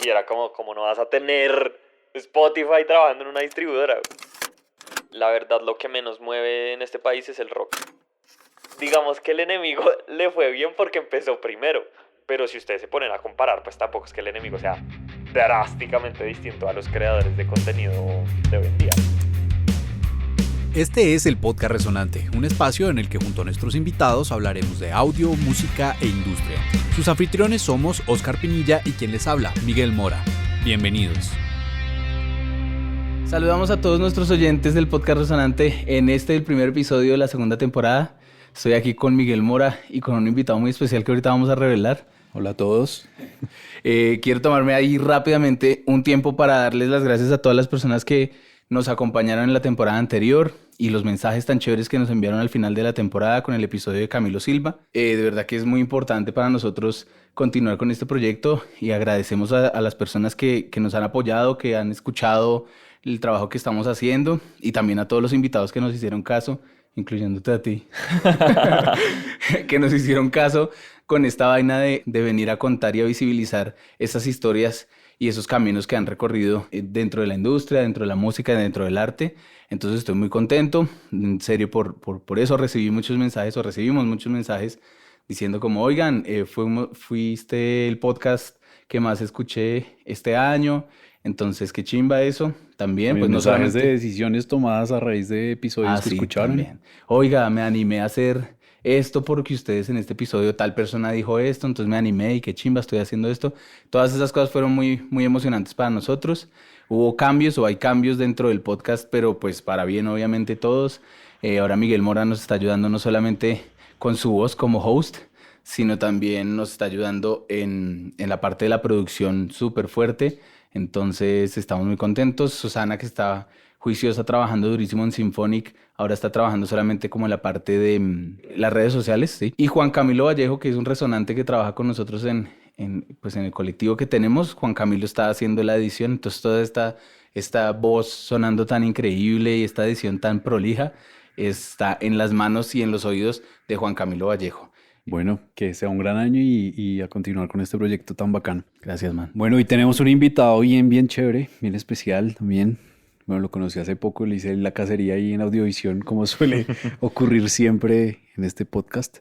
Y era como no vas a tener Spotify trabajando en una distribuidora. La verdad, lo que menos mueve en este país es el rock. Digamos que El Enemigo le fue bien porque empezó primero. Pero si ustedes se ponen a comparar, pues tampoco es que El Enemigo sea drásticamente distinto a los creadores de contenido de hoy en día. Este es el Podcast Resonante, un espacio en el que junto a nuestros invitados hablaremos de audio, música e industria. Sus anfitriones somos Oscar Pinilla y quien les habla, Miguel Mora. Bienvenidos. Saludamos a todos nuestros oyentes del Podcast Resonante en el primer episodio de la segunda temporada. Estoy aquí con Miguel Mora y con un invitado muy especial que ahorita vamos a revelar. Hola a todos. Quiero tomarme ahí rápidamente un tiempo para darles las gracias a todas las personas que nos acompañaron en la temporada anterior y los mensajes tan chéveres que nos enviaron al final de la temporada con el episodio de Camilo Silva. De verdad que es muy importante para nosotros continuar con este proyecto y agradecemos a las personas que nos han apoyado, que han escuchado el trabajo que estamos haciendo y también a todos los invitados que nos hicieron caso, incluyéndote a ti, que nos hicieron caso con esta vaina de venir a contar y a visibilizar estas historias y esos caminos que han recorrido dentro de la industria, dentro de la música, dentro del arte. Entonces estoy muy contento, en serio, por eso recibimos muchos mensajes diciendo como, oigan, fuiste el podcast que más escuché este año, entonces qué chimba eso. También, pues no solamente de decisiones tomadas a raíz de episodios que escucharon. También. Oiga, me animé a hacer esto porque ustedes en este episodio tal persona dijo esto, entonces me animé y qué chimba, estoy haciendo esto. Todas esas cosas fueron muy, muy emocionantes para nosotros. Hubo cambios o hay cambios dentro del podcast, pero pues para bien obviamente todos. Ahora Miguel Mora nos está ayudando no solamente con su voz como host, sino también nos está ayudando en la parte de la producción súper fuerte. Entonces estamos muy contentos. Susana, que está juiciosa trabajando durísimo en Symphonic, ahora está trabajando solamente como en la parte de las redes sociales, ¿sí? Y Juan Camilo Vallejo, que es un resonante que trabaja con nosotros en el colectivo que tenemos. Juan Camilo está haciendo la edición, entonces toda esta voz sonando tan increíble y esta edición tan prolija está en las manos y en los oídos de Juan Camilo Vallejo. Bueno, que sea un gran año y a continuar con este proyecto tan bacano. Gracias, man. Bueno, y tenemos un invitado bien chévere, bien especial también. Bueno, lo conocí hace poco, le hice la cacería ahí en Audiovisión, como suele ocurrir siempre en este podcast.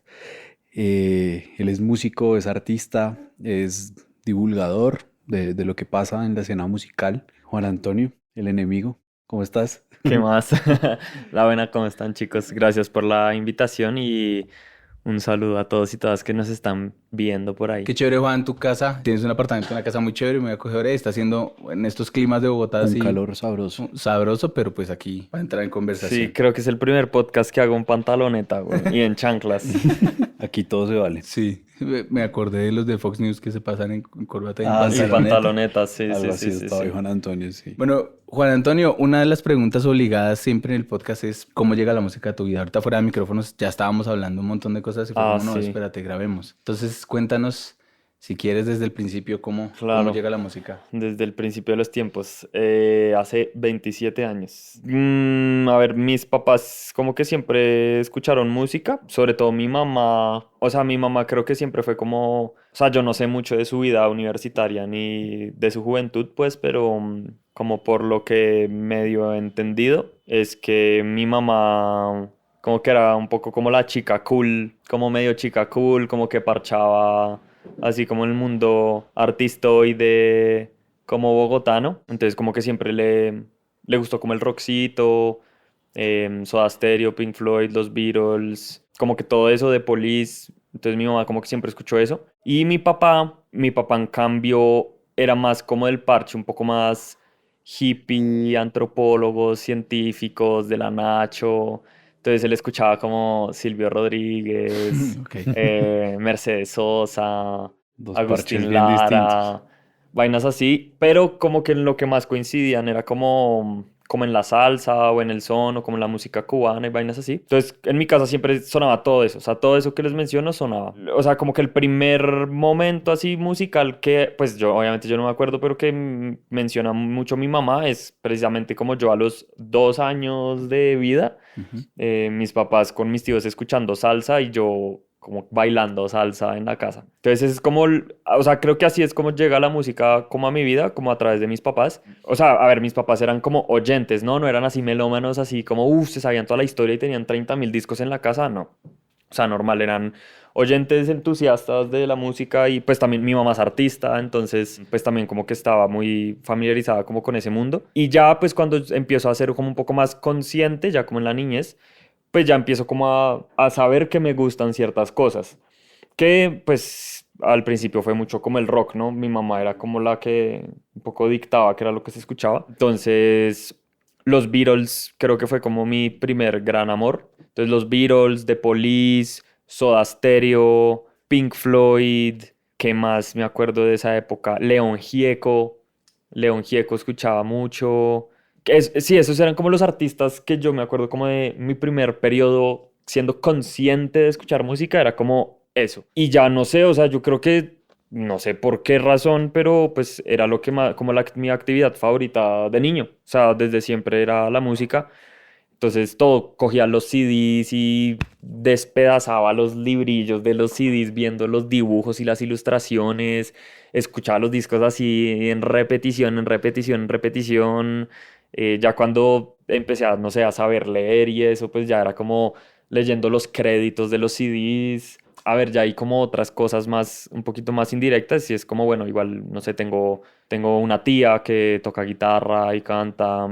Él es músico, es artista, es divulgador de lo que pasa en la escena musical. Juan Antonio, El Enemigo, ¿cómo estás? ¿Qué más? La buena, ¿cómo están, chicos? Gracias por la invitación y un saludo a todos y todas que nos están viendo por ahí. Qué chévere, Juan, tu casa. Tienes un apartamento, una casa muy chévere, me voy a coger. Está haciendo en estos climas de Bogotá Un así, calor sabroso. sabroso, pero pues aquí para entrar en conversación. Sí, creo que es el primer podcast que hago en pantaloneta, güey, y en chanclas. Aquí todo se vale. Sí, me acordé de los de Fox News que se pasan en corbata y en Ah, Y sí. pantalonetas, sí, Algo así sí. estaba Juan Antonio, sí. Bueno, Juan Antonio, una de las preguntas obligadas siempre en el podcast es ¿cómo llega la música a tu vida? Ahorita fuera de micrófonos ya estábamos hablando un montón de cosas y fue como, no, sí. espérate, grabemos. Entonces, cuéntanos, si quieres, desde el principio, cómo Claro. llega la música. Desde el principio de los tiempos, hace 27 años. A ver, mis papás como que siempre escucharon música, sobre todo mi mamá. O sea, mi mamá creo que siempre fue como... O sea, yo no sé mucho de su vida universitaria ni de su juventud, pues, pero como por lo que medio he entendido, es que mi mamá como que era un poco como la chica cool, como medio chica cool, como que parchaba así como en el mundo artistoide, como bogotano. Entonces como que siempre le gustó como el rockcito, Soda Stereo, Pink Floyd, los Beatles, como que todo eso de Police. Entonces mi mamá como que siempre escuchó eso. Y mi papá en cambio era más como del parche, un poco más hippie, antropólogos, científicos, de la Nacho. Entonces él escuchaba como Silvio Rodríguez, Ok. Mercedes Sosa, Dos parches Agustín bien Lara, distintos. vainas así, pero como que en lo que más coincidían era como en la salsa o en el son o como en la música cubana y vainas así. Entonces en mi casa siempre sonaba todo eso, o sea, todo eso que les menciono sonaba. O sea, como que el primer momento así musical que, pues yo obviamente yo no me acuerdo, pero que menciona mucho mi mamá es precisamente como yo a los 2 años de vida, Ujú. mis papás con mis tíos escuchando salsa y yo como bailando salsa en la casa. Entonces es como, o sea, creo que así es como llega la música como a mi vida, como a través de mis papás. O sea, a ver, mis papás eran como oyentes, ¿no? No eran así melómanos, así como, se sabían toda la historia y tenían 30.000 discos en la casa, no. O sea, normal, eran oyentes entusiastas de la música y pues también mi mamá es artista, entonces pues también como que estaba muy familiarizada como con ese mundo. Y ya pues cuando empiezo a ser como un poco más consciente, ya como en la niñez, pues ya empiezo como a saber que me gustan ciertas cosas. Que pues al principio fue mucho como el rock, ¿no? Mi mamá era como la que un poco dictaba qué era lo que se escuchaba. Entonces los Beatles creo que fue como mi primer gran amor. Entonces los Beatles, The Police, Soda Stereo, Pink Floyd, ¿qué más me acuerdo de esa época? León Gieco escuchaba mucho. Sí, esos eran como los artistas que yo me acuerdo como de mi primer periodo siendo consciente de escuchar música, era como eso. Y ya no sé, o sea, yo creo que, no sé por qué razón, pero pues era lo que más, como mi actividad favorita de niño. O sea, desde siempre era la música. Entonces todo, cogía los CDs y despedazaba los librillos de los CDs viendo los dibujos y las ilustraciones, escuchaba los discos así en repetición, en repetición, en repetición. Ya cuando empecé a, no sé, a saber leer y eso, pues ya era como leyendo los créditos de los CDs. A ver, ya hay como otras cosas más, un poquito más indirectas y es como, bueno, igual, no sé, tengo una tía que toca guitarra y canta.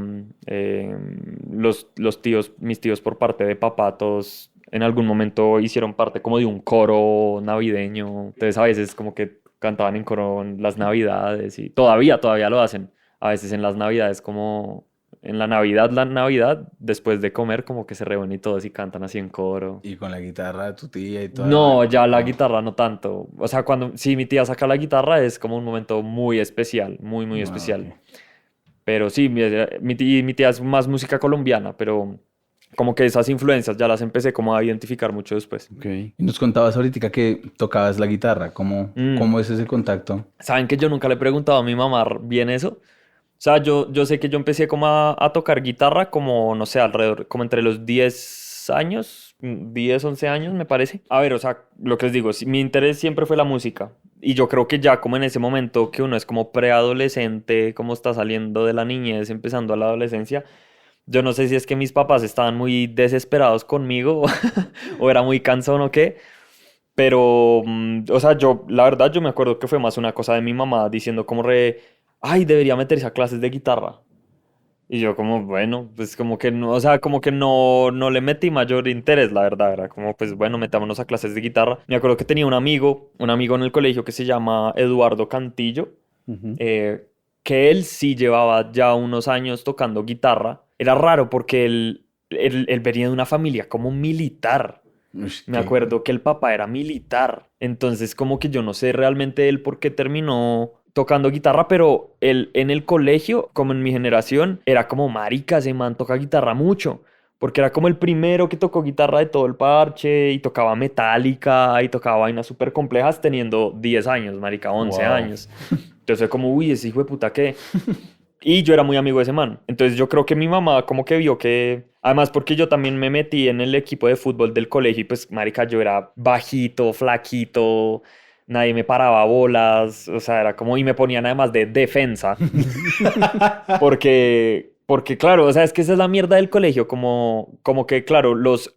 Los tíos, mis tíos por parte de papá, todos en algún momento hicieron parte como de un coro navideño. Entonces a veces como que cantaban en coro en las navidades y todavía lo hacen. A veces en las navidades como la Navidad, después de comer como que se reúnen todos y cantan así en coro. Y con la guitarra de tu tía y toda la No, vaina. ya la No. guitarra no tanto. O sea, si mi tía saca la guitarra es como un momento muy especial, muy, muy Ah, especial. ok. Pero sí, mi tía es más música colombiana, pero como que esas influencias ya las empecé como a identificar mucho después. Ok. Y nos contabas ahorita que tocabas la guitarra. ¿Cómo, Mm. cómo es ese contacto? ¿Saben que yo nunca le he preguntado a mi mamá bien eso? O sea, yo sé que yo empecé como a tocar guitarra como, no sé, alrededor, como entre los 10 años, 10 11 años me parece. A ver, o sea, lo que les digo, mi interés siempre fue la música. Y yo creo que ya como en ese momento que uno es como preadolescente, como está saliendo de la niñez, empezando a la adolescencia, yo no sé si es que mis papás estaban muy desesperados conmigo o era muy cansón o qué. Pero, o sea, la verdad, yo me acuerdo que fue más una cosa de mi mamá diciendo como ay, debería meterse a clases de guitarra. Y yo como, bueno, pues como que no, o sea, como que no le metí mayor interés, la verdad. Era como, pues bueno, metámonos a clases de guitarra. Me acuerdo que tenía un amigo en el colegio que se llama Eduardo Cantillo, Ujú. eh, que él sí llevaba ya unos años tocando guitarra. Era raro porque él venía de una familia como militar. Ush, Me acuerdo que el papá era militar, entonces como que yo no sé realmente él por qué terminó tocando guitarra, pero él en el colegio, como en mi generación, era como marica, ese man toca guitarra mucho, porque era como el primero que tocó guitarra de todo el parche y tocaba Metallica y tocaba vainas súper complejas teniendo 10 años, marica, 11 Wow. años. Entonces fue como, uy, ese hijo de puta qué. Y yo era muy amigo de ese man. Entonces yo creo que mi mamá como que vio que... Además porque yo también me metí en el equipo de fútbol del colegio y pues, marica, yo era bajito, flaquito, nadie me paraba bolas, o sea, era como... Y me ponían además de defensa. Porque claro, o sea, es que esa es la mierda del colegio, como que, claro, los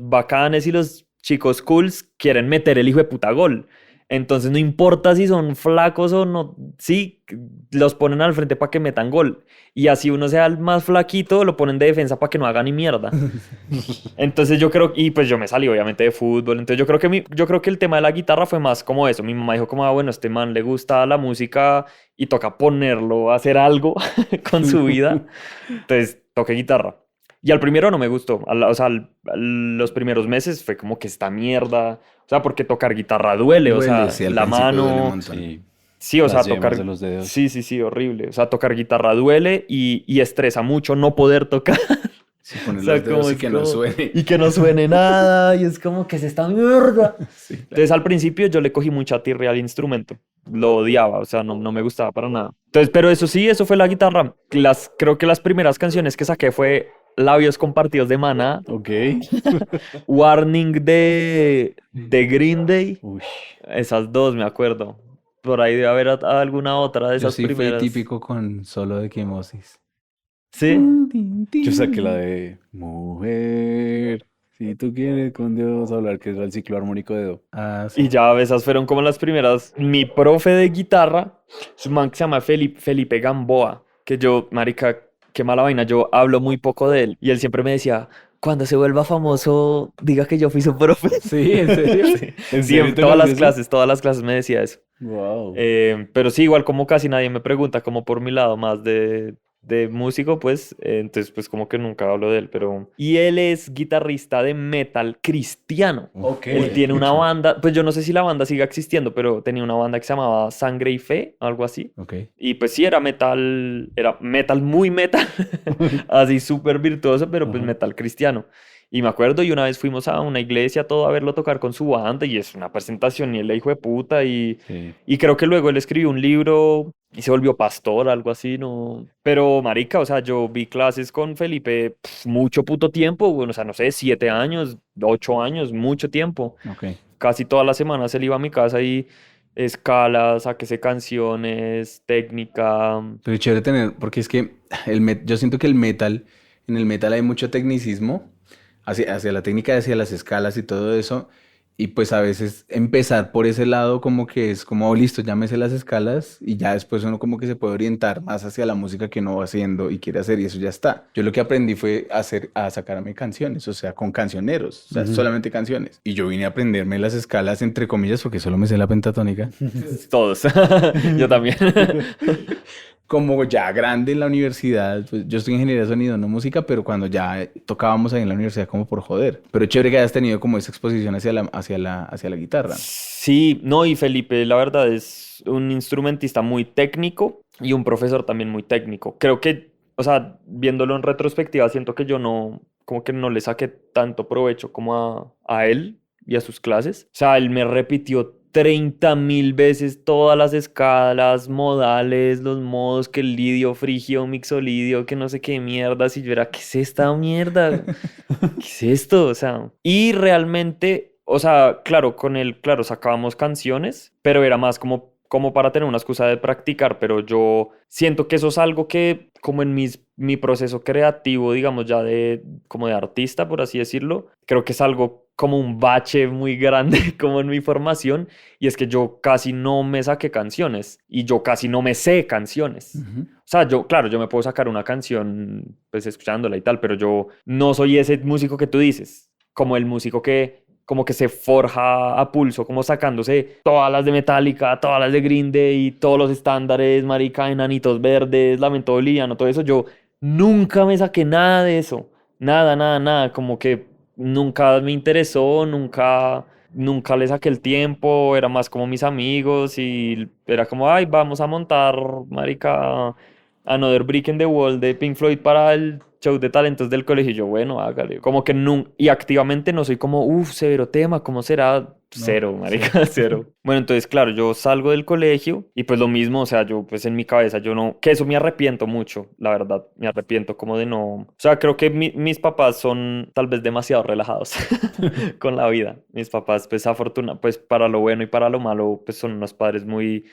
bacanes y los chicos cools quieren meter el hijo de puta gol. Entonces no importa si son flacos o no, sí, los ponen al frente para que metan gol. Y así uno sea el más flaquito, lo ponen de defensa para que no haga ni mierda. Entonces yo creo, y pues yo me salí obviamente de fútbol, entonces yo creo que el tema de la guitarra fue más como eso. Mi mamá dijo como, bueno, este man le gusta la música y toca ponerlo a hacer algo con su vida. Entonces toqué guitarra. Y al primero no me gustó. O sea, los primeros meses fue como que esta mierda. O sea, porque tocar guitarra duele. O Duele, sea, sí, al la principio duele un mano. montón. Sí, Sí, o sea, las yemas de tocar. los dedos. Sí, sí, sí, horrible. O sea, tocar guitarra duele y estresa mucho no poder tocar. Sí, O poner sea, los dedos y es que no suene. y que no suene nada. Y es como que es esta mierda. Sí, claro. Entonces al principio yo le cogí mucha tirria al instrumento. Lo odiaba, o sea, no me gustaba para nada. Entonces, pero eso sí, eso fue la guitarra. Creo que las primeras canciones que saqué fue Labios Compartidos de Maná, Ok. Warning de Green Day. Uy. Esas dos me acuerdo. Por ahí debe haber alguna otra de Yo esas sí fui primeras. típico con solo de Quimosis. ¿Sí? Yo saqué la de Mujer. Si tú quieres con Dios hablar, que es el ciclo armónico de Do. Ah, Y sí. ya esas fueron como las primeras. Mi profe de guitarra es un man que se llama Felipe Gamboa, que yo, marica, qué mala vaina, yo hablo muy poco de él. Y él siempre me decía, cuando se vuelva famoso, diga que yo fui su profe. Sí, ¿en serio? Sí, ¿En serio siempre, te lo decía así? todas las clases me decía eso. Wow. Pero sí, igual como casi nadie me pregunta como por mi lado más de músico, pues, entonces pues como que nunca hablo de él, pero... Y él es guitarrista de metal cristiano. Ok. Él tiene una banda, pues yo no sé si la banda siga existiendo, pero tenía una banda que se llamaba Sangre y Fe, algo así. Ok. Y pues sí, era metal muy metal, así súper virtuoso, pero pues Ajá. metal cristiano. Y me acuerdo, y una vez fuimos a una iglesia todo a verlo tocar con su banda, y es una presentación, y él hijo de puta, Sí. y creo que luego él escribió un libro y se volvió pastor, algo así, ¿no? Pero, marica, o sea, yo vi clases con Felipe mucho puto tiempo, bueno, o sea, no sé, 7 años, 8 años, mucho tiempo. Ok. Casi todas las semanas él iba a mi casa y escalas, saquese canciones, técnica. Pero es chévere tener, porque es que yo siento que en el metal hay mucho tecnicismo hacia la técnica, hacia las escalas y todo eso. Y pues a veces empezar por ese lado como que es como, "Oh, listo, ya me sé las escalas y ya después uno como que se puede orientar más hacia la música que uno va haciendo y quiere hacer y eso ya está. Yo lo que aprendí fue a sacarme canciones, o sea, con cancioneros, o sea, Ujú. solamente canciones. Y yo vine a aprenderme las escalas entre comillas porque solo me sé la pentatónica. Todos. Yo también. Como ya grande en la universidad, pues yo estoy en ingeniería de sonido, no música, pero cuando ya tocábamos ahí en la universidad como por joder. Pero chévere que hayas tenido como esa exposición hacia la guitarra. Sí, no, y Felipe, la verdad, es un instrumentista muy técnico y un profesor también muy técnico. Creo que, o sea, viéndolo en retrospectiva, siento que yo no, como que no le saqué tanto provecho como a él y a sus clases. O sea, él me repitió 30.000 veces todas las escalas, modales, los modos, que el lidio, frigio, mixolidio, que no sé qué mierdas. Y yo era, ¿qué es esta mierda? ¿Qué es esto? O sea, y realmente, o sea, claro, con él, claro, sacábamos canciones, pero era más como para tener una excusa de practicar, pero yo siento que eso es algo que, como en mi proceso creativo, digamos, ya como de artista, por así decirlo, creo que es algo como un bache muy grande como en mi formación, y es que yo casi no me saqué canciones, y yo casi no me sé canciones. Ujú. O sea, yo, claro, yo me puedo sacar una canción, pues escuchándola y tal, pero yo no soy ese músico que tú dices, como el músico que como que se forja a pulso, como sacándose todas las de Metallica, todas las de Green Day, todos los estándares, marica, Enanitos Verdes, Lamento Boliviano, todo eso. Yo nunca me saqué nada de eso, nada, nada, nada, como que nunca me interesó, nunca le saqué el tiempo, era más como mis amigos y era como, ay, vamos a montar, marica, Another Brick in the Wall de Pink Floyd para el show de talentos del colegio. Y yo, bueno, hágale. Como que nunca, y activamente no soy como, severo tema, ¿cómo será? No, Cero, cero. marica, cero. Bueno, entonces, claro, yo salgo del colegio y pues lo mismo, o sea, yo pues en mi cabeza, yo no, que eso me arrepiento mucho, la verdad, me arrepiento como de no, o sea, creo que mis papás son tal vez demasiado relajados con la vida. Mis papás, pues pues para lo bueno y para lo malo, pues son unos padres muy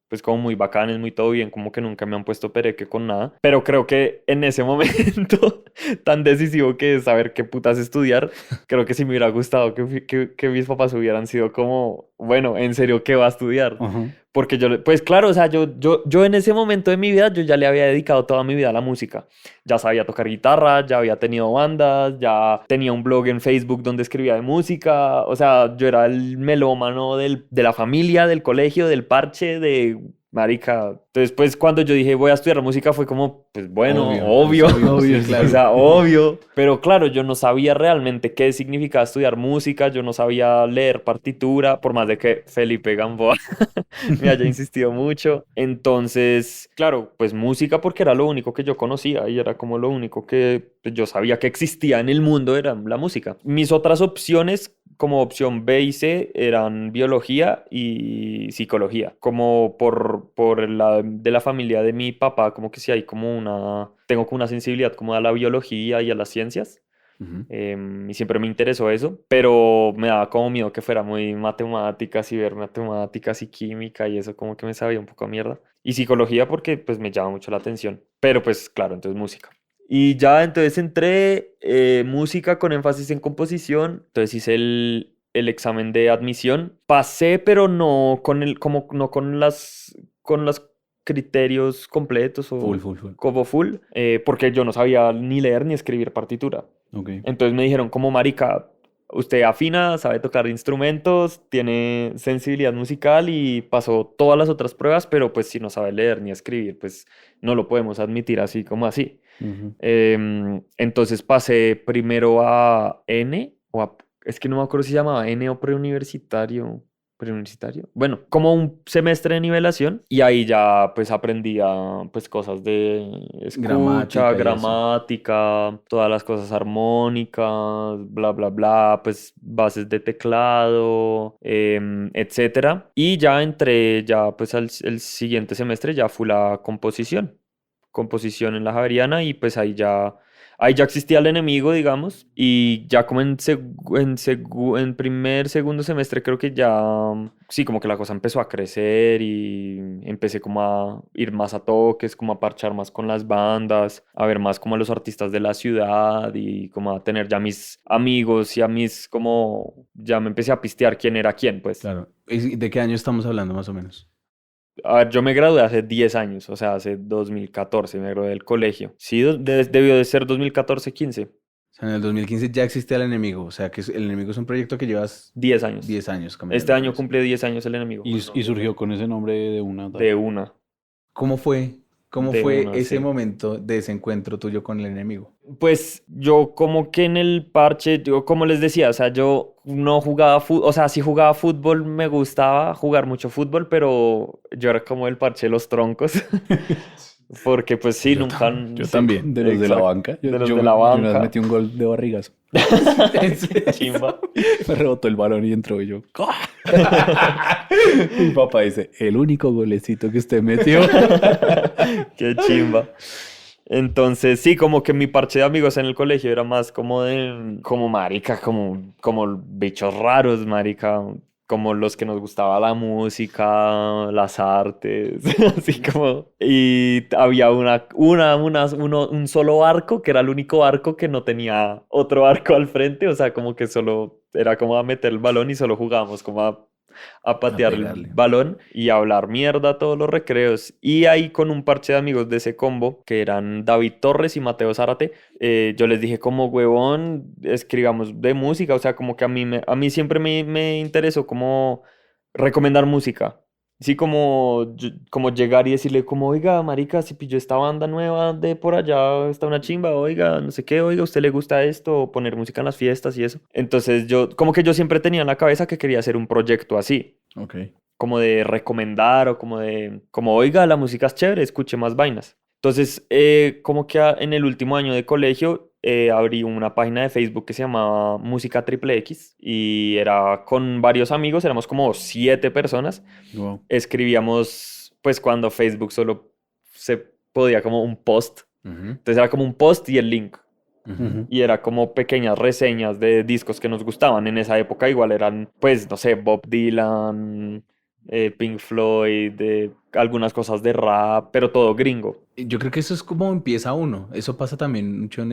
pues como muy bacanes, muy todo bien, como que nunca me han puesto pereque con nada. Pero creo que en ese momento tan decisivo que es saber qué putas estudiar, creo que sí me hubiera gustado que mis papás hubieran sido como, bueno, en serio, ¿qué va a estudiar? Ajá. Porque pues claro, o sea, yo en ese momento de mi vida, yo ya le había dedicado toda mi vida a la música. Ya sabía tocar guitarra, ya había tenido bandas, ya tenía un blog en Facebook donde escribía de música. O sea, yo era el melómano de la familia, del colegio, del parche, de marica. Entonces, pues cuando yo dije voy a estudiar música fue como, pues bueno, obvio. es obvio, Obvio, sí, sí, claro. O sea, obvio. Pero claro, yo no sabía realmente qué significaba estudiar música, yo no sabía leer partitura, por más de que Felipe Gamboa me haya insistido mucho. Entonces, claro, pues música porque era lo único que yo conocía y era como lo único que pues, yo sabía que existía en el mundo era la música. Mis otras opciones, como opción B y C, eran biología y psicología. Como por el lado de la familia de mi papá, como que sí hay como tengo como una sensibilidad como a la biología y a las ciencias. Ujú. Y siempre me interesó eso, pero me daba como miedo que fuera muy matemáticas y ver matemáticas y química y eso como que me sabía un poco a mierda. Y psicología porque pues me llama mucho la atención, pero pues claro, entonces música. Y ya entonces entré música con énfasis en composición, entonces hice el examen de admisión, pasé pero no con como no con los criterios completos Full, o full, full. como full, porque yo no sabía ni leer ni escribir partitura. Ok. Entonces me dijeron como marica, usted afina, sabe tocar instrumentos, tiene sensibilidad musical y pasó todas las otras pruebas, pero pues si no sabe leer ni escribir, pues no lo podemos admitir así como así. Ujú. Entonces pasé primero a N, es que no me acuerdo si se llamaba N o preuniversitario. ¿Preuniversitario? Bueno, como un semestre de nivelación y ahí ya pues aprendía pues cosas de escucha, Gramática y eso. gramática, todas las cosas armónicas, bla, bla, bla, pues bases de teclado, etcétera. Y ya entré ya pues el siguiente semestre ya fue la composición en la Javeriana y pues ahí ya existía el enemigo, digamos, y ya como en primer, segundo semestre creo que ya, sí, como que la cosa empezó a crecer y empecé como a ir más a toques, como a parchar más con las bandas, a ver más como a los artistas de la ciudad y como a tener ya mis amigos y a mis como, ya me empecé a pistear quién era quién, pues. Claro. ¿Y de qué año estamos hablando más o menos? A ver, yo me gradué hace 10 años, o sea, hace 2014 me gradué del colegio. Sí, debió de ser 2014-15, O sea, en el 2015 ya existía el enemigo. O sea, que el enemigo es un proyecto que llevas 10 años. 10 años Este caminando con año eso. cumple 10 años el enemigo. Y surgió con ese nombre de una tal. De una, ¿Cómo fue? ¿Cómo de fue una, ese sí. momento de ese encuentro tuyo con el enemigo? Pues yo como que en el parche, yo como les decía, o sea, yo no jugaba fútbol, o sea, si jugaba fútbol me gustaba jugar mucho fútbol, pero yo era como el parche de los troncos, porque pues sí, nunca, Yo sí, también. De los de la exacto, banca. de los de la Yo una vez banca, metí un gol de barrigazo. qué chimba. Me rebotó el balón y entró y yo. Mi papá dice, el único golecito que usted metió. Qué chimba. Entonces, sí, como que mi parche de amigos en el colegio era más como marica, como bichos raros, marica, como los que nos gustaba la música, las artes, así como. Y había un solo arco, que era el único arco que no tenía otro arco al frente, o sea, como que solo era como a meter el balón y solo jugábamos como a A patear el pegarle. balón y a hablar mierda todos los recreos. Y ahí con un parche de amigos de ese combo, que eran David Torres y Mateo Zárate, yo les dije como huevón, escribamos de música, o sea, como que a mí siempre me interesó como recomendar música. Sí, como llegar y decirle como, oiga, marica, si pilló esta banda nueva de por allá, está una chimba, oiga, no sé qué, oiga, ¿a usted le gusta esto? O poner música en las fiestas y eso. Entonces como que yo siempre tenía en la cabeza que quería hacer un proyecto así, Ok. como de recomendar o como, oiga, la música es chévere, escuche más vainas. Entonces, como que en el último año de colegio abrí una página de Facebook que se llamaba Música Triple X y era con varios amigos, éramos como 7 personas. Wow. Escribíamos, pues cuando Facebook solo se podía como un post. Ujú, Entonces era como un post y el link. ujú. Y era como pequeñas reseñas de discos que nos gustaban. En esa época igual eran, pues, no sé, Bob Dylan, Pink Floyd, algunas cosas de rap, pero todo gringo. Yo creo que eso es como empieza uno. Eso pasa también mucho en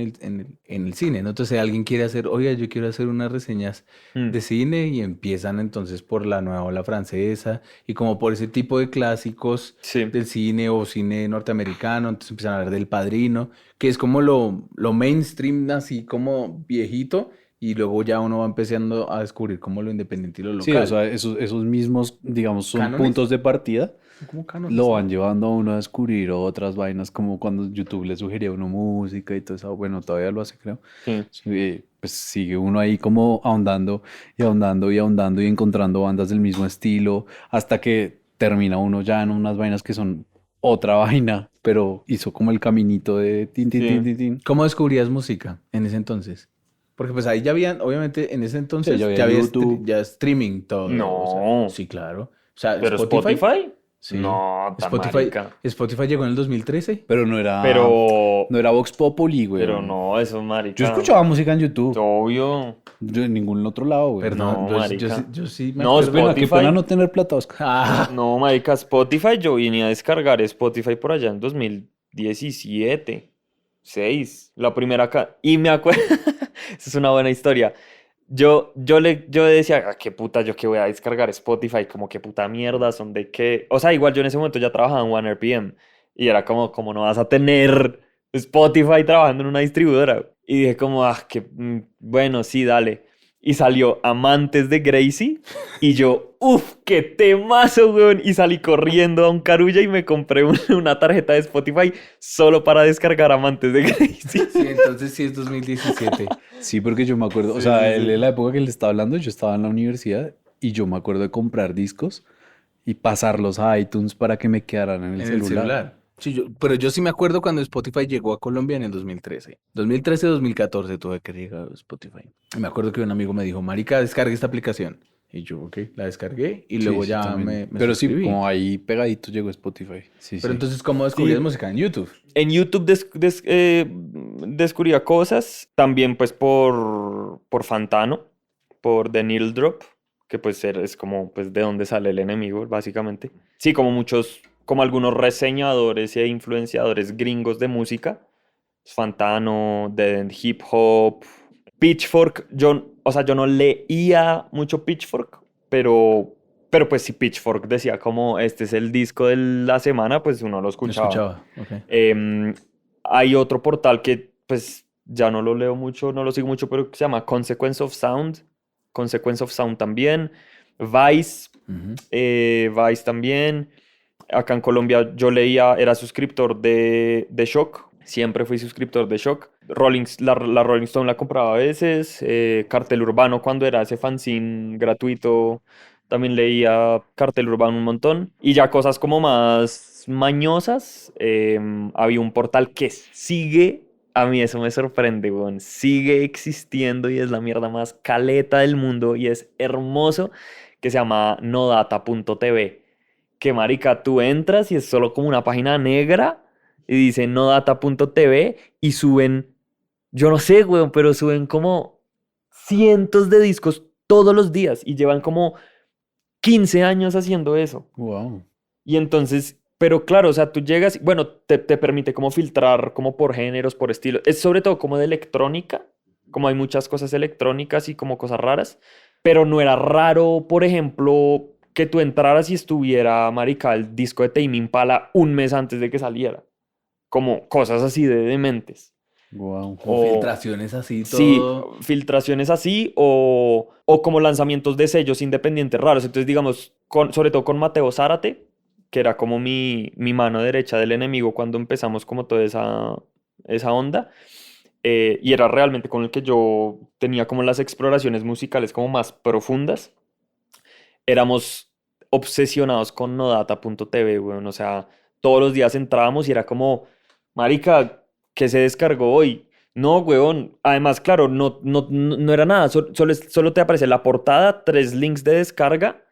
el cine, ¿no? Entonces alguien quiere hacer, oiga, yo quiero hacer unas reseñas Mm, de cine y empiezan entonces por la nueva ola francesa y como por ese tipo de clásicos sí. del cine o cine norteamericano, entonces empiezan a hablar del Padrino, que es como lo mainstream, así como viejito, y luego ya uno va empezando a descubrir como lo independiente y lo Sí, o local. sea, esos mismos, digamos, son ¿Cánones? puntos de partida. Son como cánones, Lo ¿no? van llevando a uno a descubrir otras vainas, como cuando YouTube le sugería a uno música y todo eso. Bueno, todavía lo hace, creo. Sí. Sí, pues sigue uno ahí como ahondando y ahondando y ahondando y encontrando bandas del mismo estilo hasta que termina uno ya en unas vainas que son otra vaina pero hizo como el caminito de tin, tin, Sí. tin, tin, tin. ¿Cómo descubrías música en ese entonces? Porque pues ahí ya habían, obviamente en ese entonces ya había YouTube. ya streaming todo, o sea, No. sí, claro. O sea, ¿Pero Spotify, Spotify? sí. No, tan Spotify, marica. Spotify llegó en el 2013. Pero no era, Pero, no era Vox Populi, pero weón. no, eso, Yo marica. escuchaba música en YouTube. Obvio. Yo en ningún otro lado, weón. Perdón, No, pues, marica. yo sí me No, acuerdo. Qué pena Spotify. no tener plata, Oscar. Ah, No, marica, Spotify, yo vine a descargar Spotify por allá en 2017, 6, la primera acá. Y me acuerdo, esa es una buena historia. Yo decía, "Ah, qué puta, yo que voy a descargar Spotify, como qué puta mierda, son de qué. O sea, igual yo en ese momento ya trabajaba en OneRPM y era como no vas a tener Spotify trabajando en una distribuidora. Y dije como, bueno, sí, dale. Y salió Amantes de Gracie y yo, uff, qué temazo, weón. Y salí corriendo a un Carulla y me compré una tarjeta de Spotify solo para descargar Amantes de Gracie. sí, entonces sí es 2017. Sí, porque yo me acuerdo, o Sí, sea, sí, sí. en la época que le estaba hablando, yo estaba en la universidad y yo me acuerdo de comprar discos y pasarlos a iTunes para que me quedaran en el En el celular. celular. Sí, pero yo sí me acuerdo cuando Spotify llegó a Colombia en el 2013. 2013-2014 tuve que llegar a Spotify. Y me acuerdo que un amigo me dijo, marica, descargue esta aplicación. Y yo, ok, la descargué y luego Sí, ya también. me Pero sí, suscribí. como ahí pegadito llegó Spotify. Sí, Pero sí. entonces, ¿cómo descubrías Sí. música? En YouTube. En YouTube descubría cosas, también pues por Fantano, por The Needle Drop, que pues es como pues de dónde sale el enemigo, básicamente. Sí, como algunos reseñadores e influenciadores gringos de música, Fantano, de hip hop, Pitchfork, o sea, yo no leía mucho Pitchfork, pero pues si Pitchfork decía como este es el disco de la semana, pues uno lo Lo escuchaba. escuchaba, ok. Em, Hay otro portal que pues ya no lo leo mucho, no lo sigo mucho, pero que se llama Consequence of Sound. Consequence of Sound también. Vice, Ujú. Vice también. Acá en Colombia yo era suscriptor de Shock. Siempre fui suscriptor de Shock. La Rolling Stone la compraba a veces. Cartel Urbano cuando era ese fanzine gratuito. También leía Cartel Urbano un montón. Y ya cosas como más mañosas. Había un portal que sigue. A mí eso me sorprende, weón. Sigue existiendo y es la mierda más caleta del mundo y es hermoso, que se llama nodata.tv. Que marica, tú entras y es solo como una página negra y dice nodata.tv y suben, yo no sé, weón, pero suben como cientos de discos todos los días y llevan como 15 años haciendo eso. Wow. Y entonces, pero claro, o sea, tú llegas, bueno, te permite como filtrar como por géneros, por estilo. Es sobre todo como de electrónica, como hay muchas cosas electrónicas y como cosas raras, pero no era raro, por ejemplo, que tú entraras y estuviera, marica, el disco de Tame Impala un mes antes de que saliera. Como cosas así de dementes. Wow. Como O, filtraciones así, sí, todo. filtraciones así o como lanzamientos de sellos independientes raros. Entonces, digamos, sobre todo con Mateo Zárate, que era como mi mano derecha del enemigo cuando empezamos como toda esa onda. Y era realmente con el que yo tenía como las exploraciones musicales como más profundas. Éramos obsesionados con nodata.tv, weón. O sea, todos los días entrábamos y era como, marica, ¿qué se descargó hoy? No, weón. Además, claro, no era nada. Solo te aparece la portada, 3 links de descarga,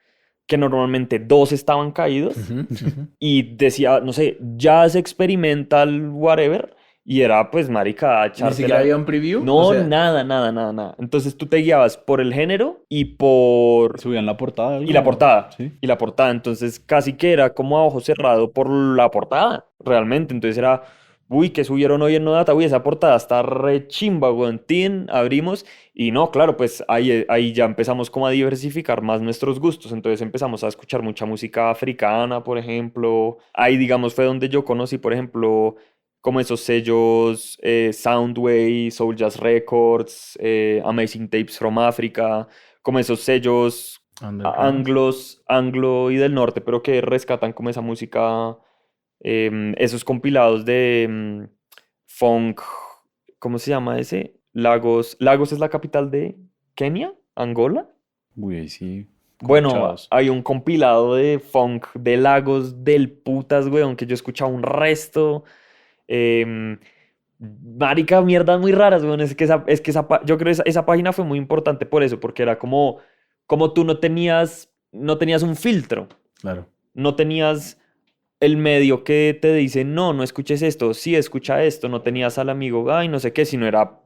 que normalmente 2 estaban caídos. Ujú, ujú. Y decía, no sé, jazz experimental, whatever. Y era, pues, marica, Ni siquiera había echártela. un preview, o No, sea, nada, nada, nada, nada. Entonces tú te guiabas por el género y por ¿Subían la portada y la algo? portada. Sí. Y la portada. Entonces casi que era como a ojo cerrado por la portada, realmente. Entonces era, uy, que subieron hoy en Nodata. Uy, esa portada está re chimba, weón. Tin, abrimos. Y no, claro, pues ahí ya empezamos como a diversificar más nuestros gustos. Entonces empezamos a escuchar mucha música africana, por ejemplo. Ahí, digamos, fue donde yo conocí, por ejemplo, como esos sellos Soundway, Soul Jazz Records, Amazing Tapes from Africa, como esos sellos underground. anglo y del norte, pero que rescatan como esa música, esos compilados de funk, ¿cómo se llama ese? Lagos es la capital de Kenia, Angola. Uy, ahí sí. Bueno, corchados. hay un compilado de funk de Lagos del putas, weón, que yo he escuchado un resto. Em, Marica, mierdas muy raras, weón. Yo creo que esa página fue muy importante por eso, porque era como tú no tenías un filtro, Claro. no tenías el medio que te dice, no, no escuches esto, sí, escucha esto, no tenías al amigo, ay, no sé qué, sino era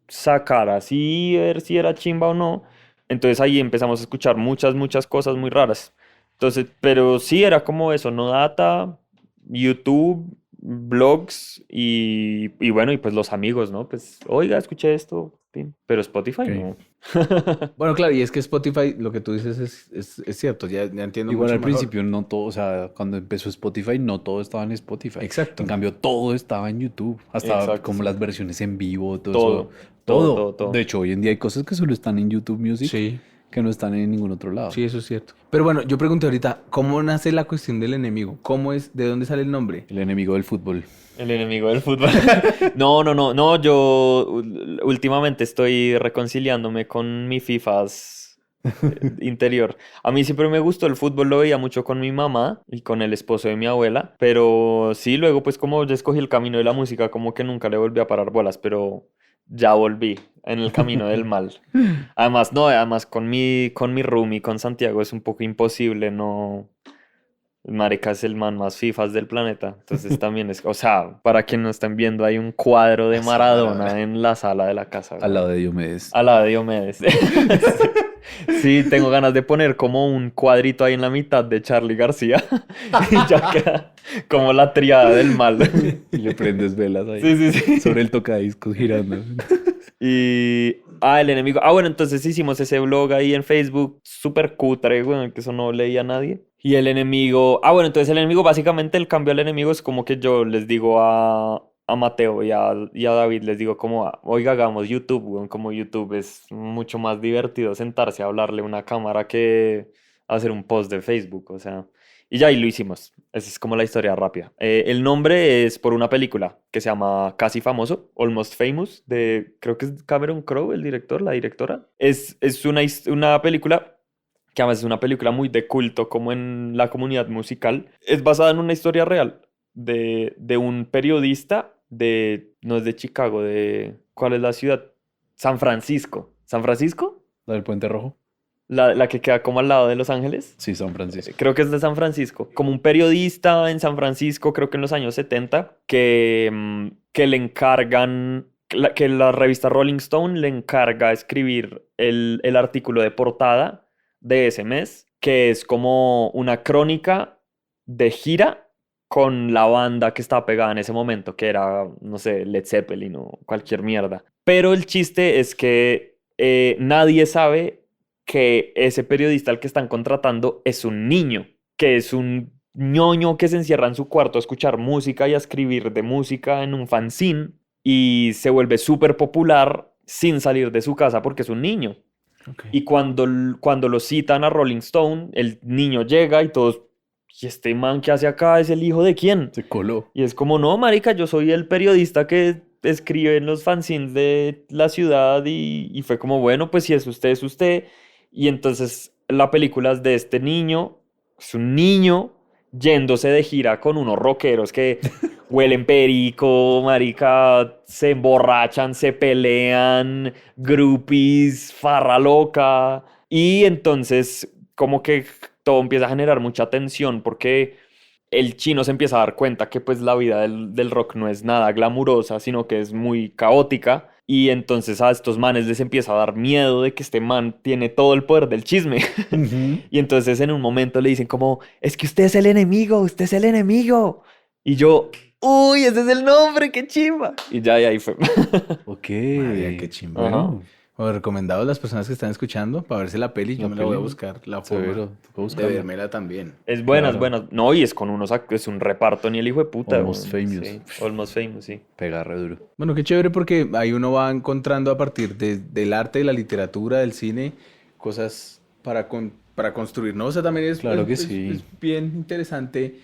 sacar así, ver si era chimba o no. Entonces ahí empezamos a escuchar muchas, muchas cosas muy raras. Entonces, pero sí era como eso, no data, YouTube, blogs y bueno, y pues los amigos, ¿no? Pues, oiga, escuché esto, tin. Pero Spotify Ok. no. Bueno, claro, y es que Spotify, lo que tú dices es cierto, ya entiendo Igual mucho al mejor. principio no todo, o sea, cuando empezó Spotify no todo estaba en Spotify. Exacto. En cambio todo estaba en YouTube, hasta Exacto, como sí. las versiones en vivo, todo eso, Todo, todo, todo. todo, todo. De hecho, hoy en día hay cosas que solo están en YouTube Music Sí, que no están en ningún otro lado. sí, eso es cierto. Pero bueno, yo pregunté ahorita, ¿cómo nace la cuestión del enemigo? ¿Cómo es, de dónde sale el nombre? El enemigo del fútbol. El enemigo del fútbol. No, no, no, no, yo últimamente estoy reconciliándome con mi FIFAs interior. A mí siempre me gustó el fútbol, lo veía mucho con mi mamá y con el esposo de mi abuela, pero sí, luego pues como ya escogí el camino de la música, como que nunca le volví a parar bolas, pero ya volví en el camino del mal. Además, no, además con mi roomie, con Santiago, es un poco imposible, no. Marica es el man más fifas del planeta. Entonces también es, o sea, para quien no estén viendo, hay un cuadro de Así, Maradona. Maradona en la sala de la casa, Al lado weón. de Diomedes. A la de Diomedes. Sí, tengo ganas de poner como un cuadrito ahí en la mitad de Charly García. Y ya queda como la triada del mal. Y le prendes velas ahí. Sí, sí, sí. Sobre el tocadiscos girando. Y. Ah, el enemigo. Ah, bueno, entonces hicimos ese blog ahí en Facebook, súper cutre, bueno, que eso no leía a nadie. Y el enemigo. Ah, bueno, entonces el enemigo, básicamente el cambio al enemigo es como que yo les digo a Mateo y a David, les digo como, oiga, hagamos YouTube, weón, como YouTube es mucho más divertido sentarse a hablarle a una cámara que hacer un post de Facebook, o sea. Y ya ahí lo hicimos. Esa es como la historia rápida. El nombre es por una película que se llama Casi Famoso, Almost Famous, creo que es Cameron Crowe, el director, la directora. Es una película que además es una película muy de culto como en la comunidad musical. Es basada en una historia real de un periodista no es de Chicago, ¿cuál es la ciudad? San Francisco. ¿San Francisco? ¿La del Puente Rojo? La que queda como al lado de Los Ángeles. Sí, San Francisco. Creo que es de San Francisco. Como un periodista en San Francisco, creo que en los años 70, que le encargan, que la revista Rolling Stone le encarga escribir el artículo de portada de ese mes, que es como una crónica de gira con la banda que estaba pegada en ese momento, que era, no sé, Led Zeppelin o cualquier mierda. Pero el chiste es que nadie sabe que ese periodista al que están contratando es un niño, que es un ñoño que se encierra en su cuarto a escuchar música y a escribir de música en un fanzine y se vuelve súper popular sin salir de su casa porque es un niño. Ok. Y cuando lo citan a Rolling Stone, el niño llega y todos, ¿y este man que hace acá es el hijo de quién? Se coló. Y es como, no, marica, yo soy el periodista que escribe en los fanzines de la ciudad y fue como, bueno, pues si es usted, es usted. Y entonces la película es de este niño, es un niño yéndose de gira con unos rockeros que huelen perico, marica, se emborrachan, se pelean, groupies, farra loca. Y entonces como que todo empieza a generar mucha tensión porque el chino se empieza a dar cuenta que pues la vida del rock no es nada glamurosa, sino que es muy caótica. Y entonces a estos manes les empieza a dar miedo de que este man tiene todo el poder del chisme. Ujú. Y entonces en un momento le dicen como, es que usted es el enemigo, usted es el enemigo. Y yo, uy, ese es el nombre, qué chimba. Y ya, y ahí fue. Ok. María, qué chimba. Bueno, Bueno, recomendado a las personas que están escuchando para verse la peli. Yo La me la voy a peli, buscar la forma severo, toca de buscarla. vérmela también. Es buena, es Claro. buena. No, y es con es un reparto ni el hijo de puta. Almost weón. Famous. Sí, Almost Famous, sí. Pega re duro. Bueno, qué chévere porque ahí uno va encontrando a partir del arte, de la literatura, del cine, cosas para construir, ¿no? O sea, también Claro que sí. es bien interesante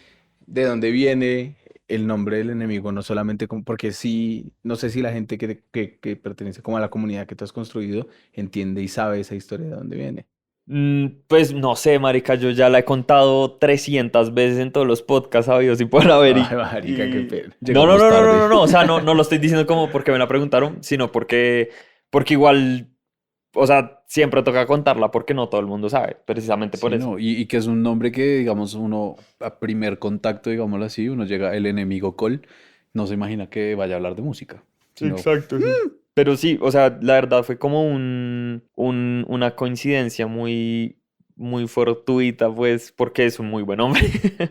de dónde viene el nombre del enemigo, no solamente porque sí, no sé si la gente que pertenece como a la comunidad que tú has construido entiende y sabe esa historia de dónde viene. Pues no sé, marica, yo ya la he contado 300 veces en todos los podcasts habidos y por haber. Ay, marica, qué pena. No, no, Llegamos no, no, no, tarde. no, no, o sea, no, no lo estoy diciendo como porque me la preguntaron, sino porque igual, o sea, siempre toca contarla porque no todo el mundo sabe, precisamente por Sí, eso. no, y que es un nombre que, digamos, uno a primer contacto, digámoslo así, uno llega el enemigo Cole, no se imagina que vaya a hablar de música, sino, Exacto, sí. Pero sí, o sea, la verdad fue como una coincidencia muy fortuita, pues, porque es un muy buen hombre.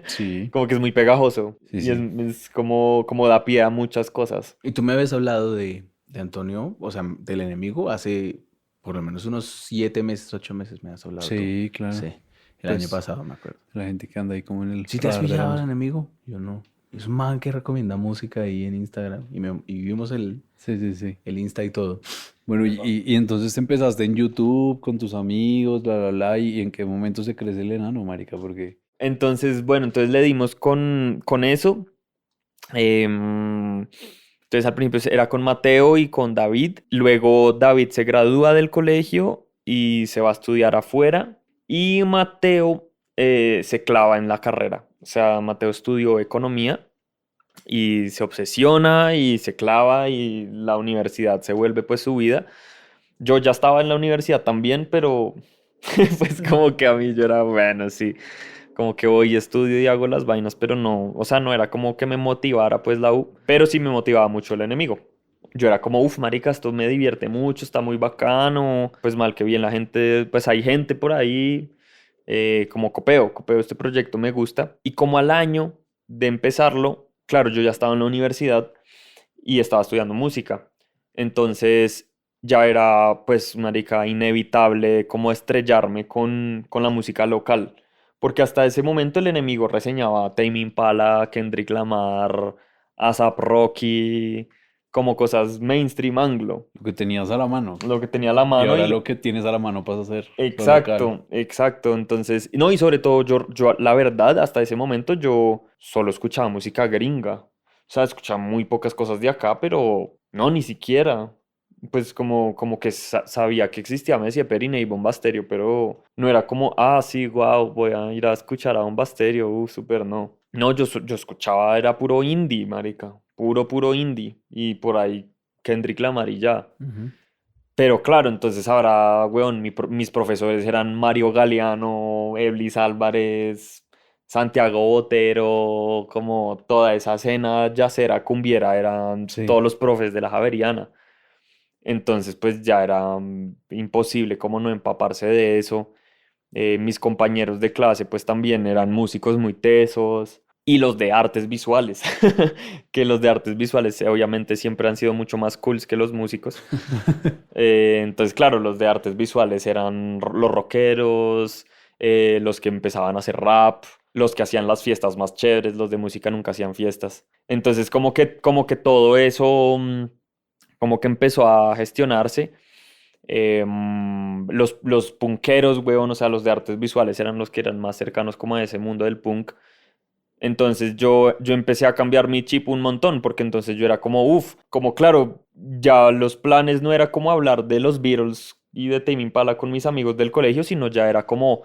sí, Como que es muy pegajoso sí, y es, sí. es como da pie a muchas cosas. Y tú me habías hablado de Antonio, o sea, del enemigo, hace por lo menos unos 7 meses, 8 meses me has hablado tú. Sí, claro. Sí, el año Pues pasado me acuerdo. la gente que anda ahí como en el ¿Sí te has radar de la pillado al música. enemigo? Yo no. Es un man que recomienda música ahí en Instagram y vimos Sí, sí, sí. el Insta y todo. Bueno, y entonces te empezaste en YouTube con tus amigos, bla, bla, bla, y en qué momento se crece el enano, marica, porque... Entonces, bueno, entonces le dimos con eso. Entonces al principio era con Mateo y con David. Luego David se gradúa del colegio y se va a estudiar afuera. Y Mateo se clava en la carrera. O sea, Mateo estudió economía y se obsesiona y se clava y la universidad se vuelve pues su vida. Yo ya estaba en la universidad también, pero pues como que a mí yo era, bueno, sí, como que voy, estudio y hago las vainas, pero no, o sea, no era como que me motivara pues la U, pero sí me motivaba mucho el enemigo. Yo era como, uff, marica, esto me divierte mucho, está muy bacano, pues mal que bien la gente, pues hay gente por ahí, como Copeo, este proyecto me gusta, y como al año de empezarlo, claro, yo ya estaba en la universidad y estaba estudiando música. Entonces ya era, pues, marica, inevitable como estrellarme con la música local. Porque hasta ese momento el enemigo reseñaba a Tame Impala, Kendrick Lamar, A$AP Rocky, como cosas mainstream anglo. Lo que tenías a la mano. Lo que tenía a la Y mano ahora y... lo que tienes a la mano pasa a ser lo local. Exacto, exacto. Entonces, no, y sobre todo yo, la verdad, hasta ese momento yo solo escuchaba música gringa. O sea, escuchaba muy pocas cosas de acá, pero no, ni siquiera. Pues como que sabía que existía Messi Perine y Bomba Estéreo, pero no era como, ah, sí, wow, voy a ir a escuchar a Bomba Estéreo, súper no. No, yo escuchaba, era puro indie, marica, puro indie. Y por ahí Kendrick Lamar y ya. Ujú. Pero claro, entonces ahora, weón, mis profesores eran Mario Galeano, Eblis Álvarez, Santiago Botero, como toda esa escena yacera cumbiera, eran Sí. todos los profes de la Javeriana. Entonces, pues ya era imposible como no empaparse de eso. Mis compañeros de clase, pues también eran músicos muy tesos. Y los de artes visuales, que los de artes visuales obviamente siempre han sido mucho más cools que los músicos. Entonces, claro, los de artes visuales eran los rockeros, los que empezaban a hacer rap, los que hacían las fiestas más chéveres, los de música nunca hacían fiestas. Entonces, como que todo eso, como que empezó a gestionarse. Los punkeros, weón, o sea, los de artes visuales eran los que eran más cercanos como a ese mundo del punk. Entonces yo empecé a cambiar mi chip un montón, porque entonces yo era como, uff, como claro, ya los planes no era como hablar de los Beatles y de Tame Impala con mis amigos del colegio, sino ya era como,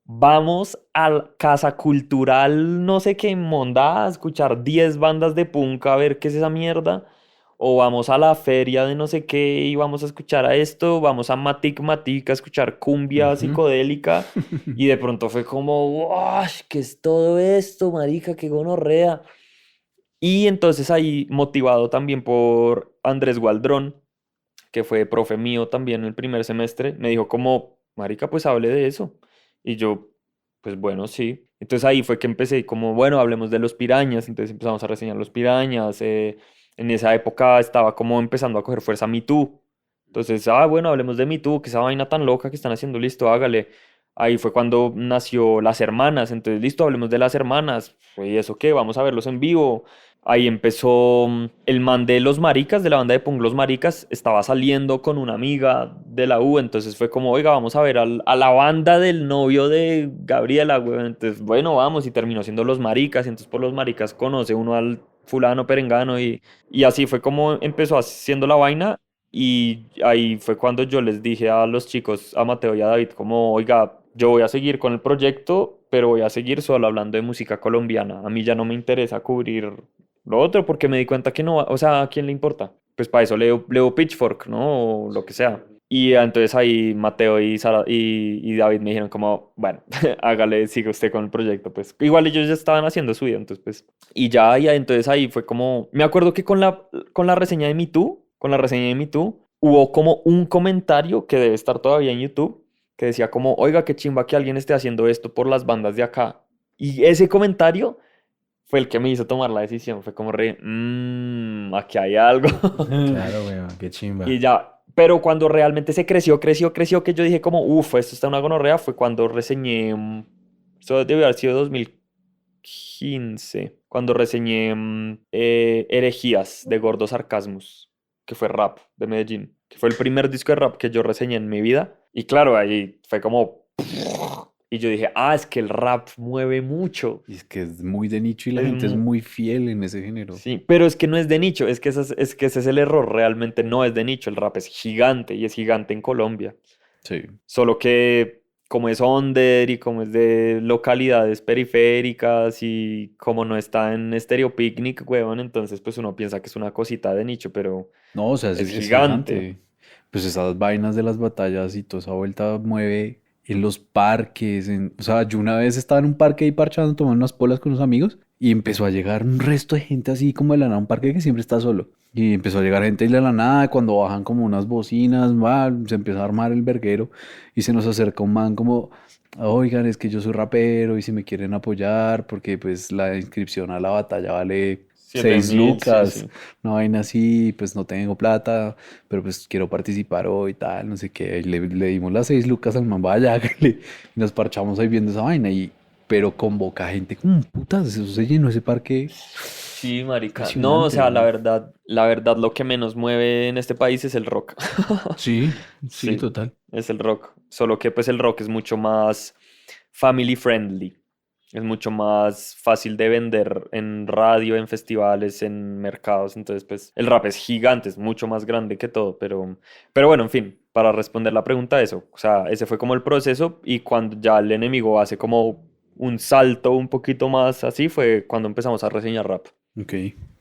vamos a la Casa Cultural, no sé qué, monda, a escuchar 10 bandas de punk a ver qué es esa mierda. O vamos a la feria de no sé qué y vamos a escuchar a esto, vamos a Matic Matic a escuchar cumbia Ujú. psicodélica. Y de pronto fue como, ¡wow! ¿Qué es todo esto, marica? ¡Qué gonorrea! Y entonces ahí, motivado también por Andrés Gualdrón, que fue profe mío también en el primer semestre, me dijo como, marica, pues hable de eso. Y yo, pues bueno, sí. Entonces ahí fue que empecé como, bueno, hablemos de los pirañas. Entonces empezamos a reseñar los pirañas. En esa época estaba como empezando a coger fuerza Me Too. Entonces, bueno, hablemos de Me Too, que esa vaina tan loca que están haciendo, listo, hágale. Ahí fue cuando nació Las Hermanas. Entonces, listo, hablemos de Las Hermanas. ¿Y eso qué? Vamos a verlos en vivo. Ahí empezó el man de Los Maricas, de la banda de punk Los Maricas, estaba saliendo con una amiga de la U, entonces fue como, oiga, vamos a ver a la banda del novio de Gabriela, güey. Entonces, bueno, vamos, y terminó siendo Los Maricas, y entonces por Los Maricas conoce uno al fulano perengano, y así fue como empezó haciendo la vaina, y ahí fue cuando yo les dije a los chicos, a Mateo y a David, como, oiga, yo voy a seguir con el proyecto, pero voy a seguir solo hablando de música colombiana. A mí ya no me interesa cubrir lo otro porque me di cuenta que no, o sea, ¿a quién le importa? Pues para eso leo Pitchfork, ¿no? O lo que sea. Y entonces ahí Mateo y, y David me dijeron como, bueno, hágale, siga usted con el proyecto, pues. Igual ellos ya estaban haciendo su vida, entonces pues. Y ya, entonces ahí fue como, me acuerdo que con la reseña de Me Too, con la reseña de Me Too, hubo como un comentario que debe estar todavía en YouTube, que decía como, oiga, qué chimba que alguien esté haciendo esto por las bandas de acá. Y ese comentario fue el que me hizo tomar la decisión, fue como aquí hay algo. Claro, weón, qué chimba. Y ya, pero cuando realmente se creció, que yo dije como, uff, esto está una gonorrea, fue cuando reseñé, esto debió haber sido 2015, cuando reseñé Herejías de Gordo Sarcasmus, que fue rap de Medellín, que fue el primer disco de rap que yo reseñé en mi vida. Y claro, ahí fue como... Y yo dije, es que el rap mueve mucho. Y es que es muy de nicho y la Es gente es mu- muy fiel en ese género. Sí, pero es que no es de nicho, es que ese es el error, realmente no es de nicho, el rap es gigante y es gigante en Colombia, Sí. solo que como es under y como es de localidades periféricas y como no está en Stereo Picnic, huevón, entonces pues uno piensa que es una cosita de nicho, pero No, o sea, es es gigante. gigante. Pues esas vainas de las batallas y toda esa vuelta mueve en los parques. O sea, yo una vez estaba en un parque ahí parchando, tomando unas polas con unos amigos y empezó a llegar un resto de gente así como de la nada, un parque que siempre está solo. Y empezó a llegar gente de la nada, cuando bajan como unas bocinas, se empezó a armar el verguero y se nos acerca un man como, oigan, es que yo soy rapero y si me quieren apoyar, porque pues la inscripción a la batalla vale 6 7.000, sí, lucas, sí. una vaina así, pues no tengo plata, pero pues quiero participar hoy, tal, no sé qué. Y le dimos las 6 lucas al man, vaya, hágale. Y nos parchamos ahí viendo esa vaina. Pero convoca gente como putas, eso se llenó ese parque Sí, marica. No, o impresionante, sea, weón. la verdad, lo que menos mueve en este país es el rock. Sí, sí, Sí, total. es el rock. Solo que pues el rock es mucho más family friendly. Es mucho más fácil de vender en radio, en festivales, en mercados. Entonces, pues el rap es gigante, es mucho más grande que todo. Pero bueno, en fin, para responder la pregunta, eso. O sea, ese fue como el proceso y cuando ya el enemigo hace como un salto un poquito más así, fue cuando empezamos a reseñar rap. Ok,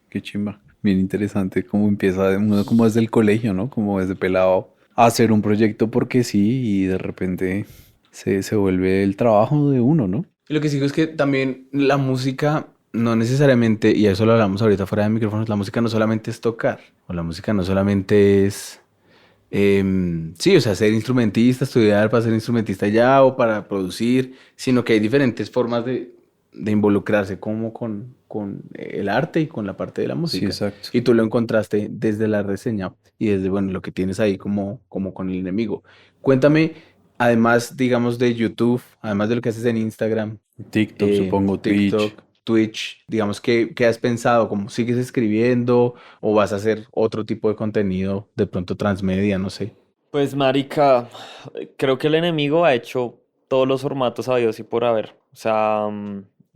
qué chimba. Bien interesante cómo empieza uno como desde el colegio, ¿no? Como desde pelado a hacer un proyecto porque sí y de repente se vuelve el trabajo de uno, ¿no? Y lo que sigo es que también la música no necesariamente, y eso lo hablamos ahorita fuera de micrófonos, la música no solamente es tocar, o la música no solamente es, sí, o sea, ser instrumentista, estudiar para ser instrumentista ya o para producir, sino que hay diferentes formas de involucrarse como con el arte y con la parte de la Sí, música. exacto. Y tú lo encontraste desde la reseña y desde, bueno, lo que tienes ahí como con el enemigo. Cuéntame, además, digamos, de YouTube, además de lo que haces en Instagram, TikTok, supongo, Twitch. TikTok, Twitch, digamos, ¿qué has pensado? ¿Cómo sigues escribiendo o vas a hacer otro tipo de contenido, de pronto transmedia, no sé? Pues, marica, creo que el enemigo ha hecho todos los formatos habidos y por haber. O sea,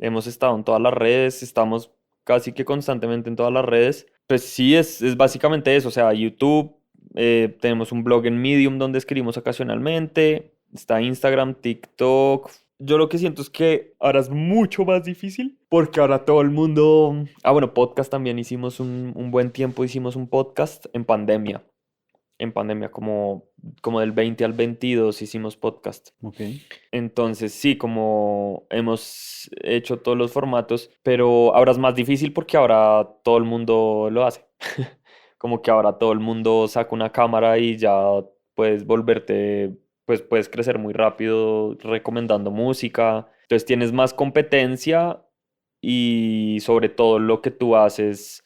hemos estado en todas las redes, estamos casi que constantemente en todas las redes. Pues sí, es básicamente eso. O sea, YouTube, tenemos un blog en Medium donde escribimos ocasionalmente, está Instagram, TikTok. Yo lo que siento es que ahora es mucho más difícil porque ahora todo el mundo... bueno, podcast también hicimos un buen tiempo, hicimos un podcast en pandemia, como del 20 al 22 hicimos podcast. Ok. Entonces, sí, como hemos hecho todos los formatos, pero ahora es más difícil porque ahora todo el mundo lo hace. Como que ahora todo el mundo saca una cámara y ya puedes volverte, pues puedes crecer muy rápido recomendando música. Entonces tienes más competencia y sobre todo lo que tú haces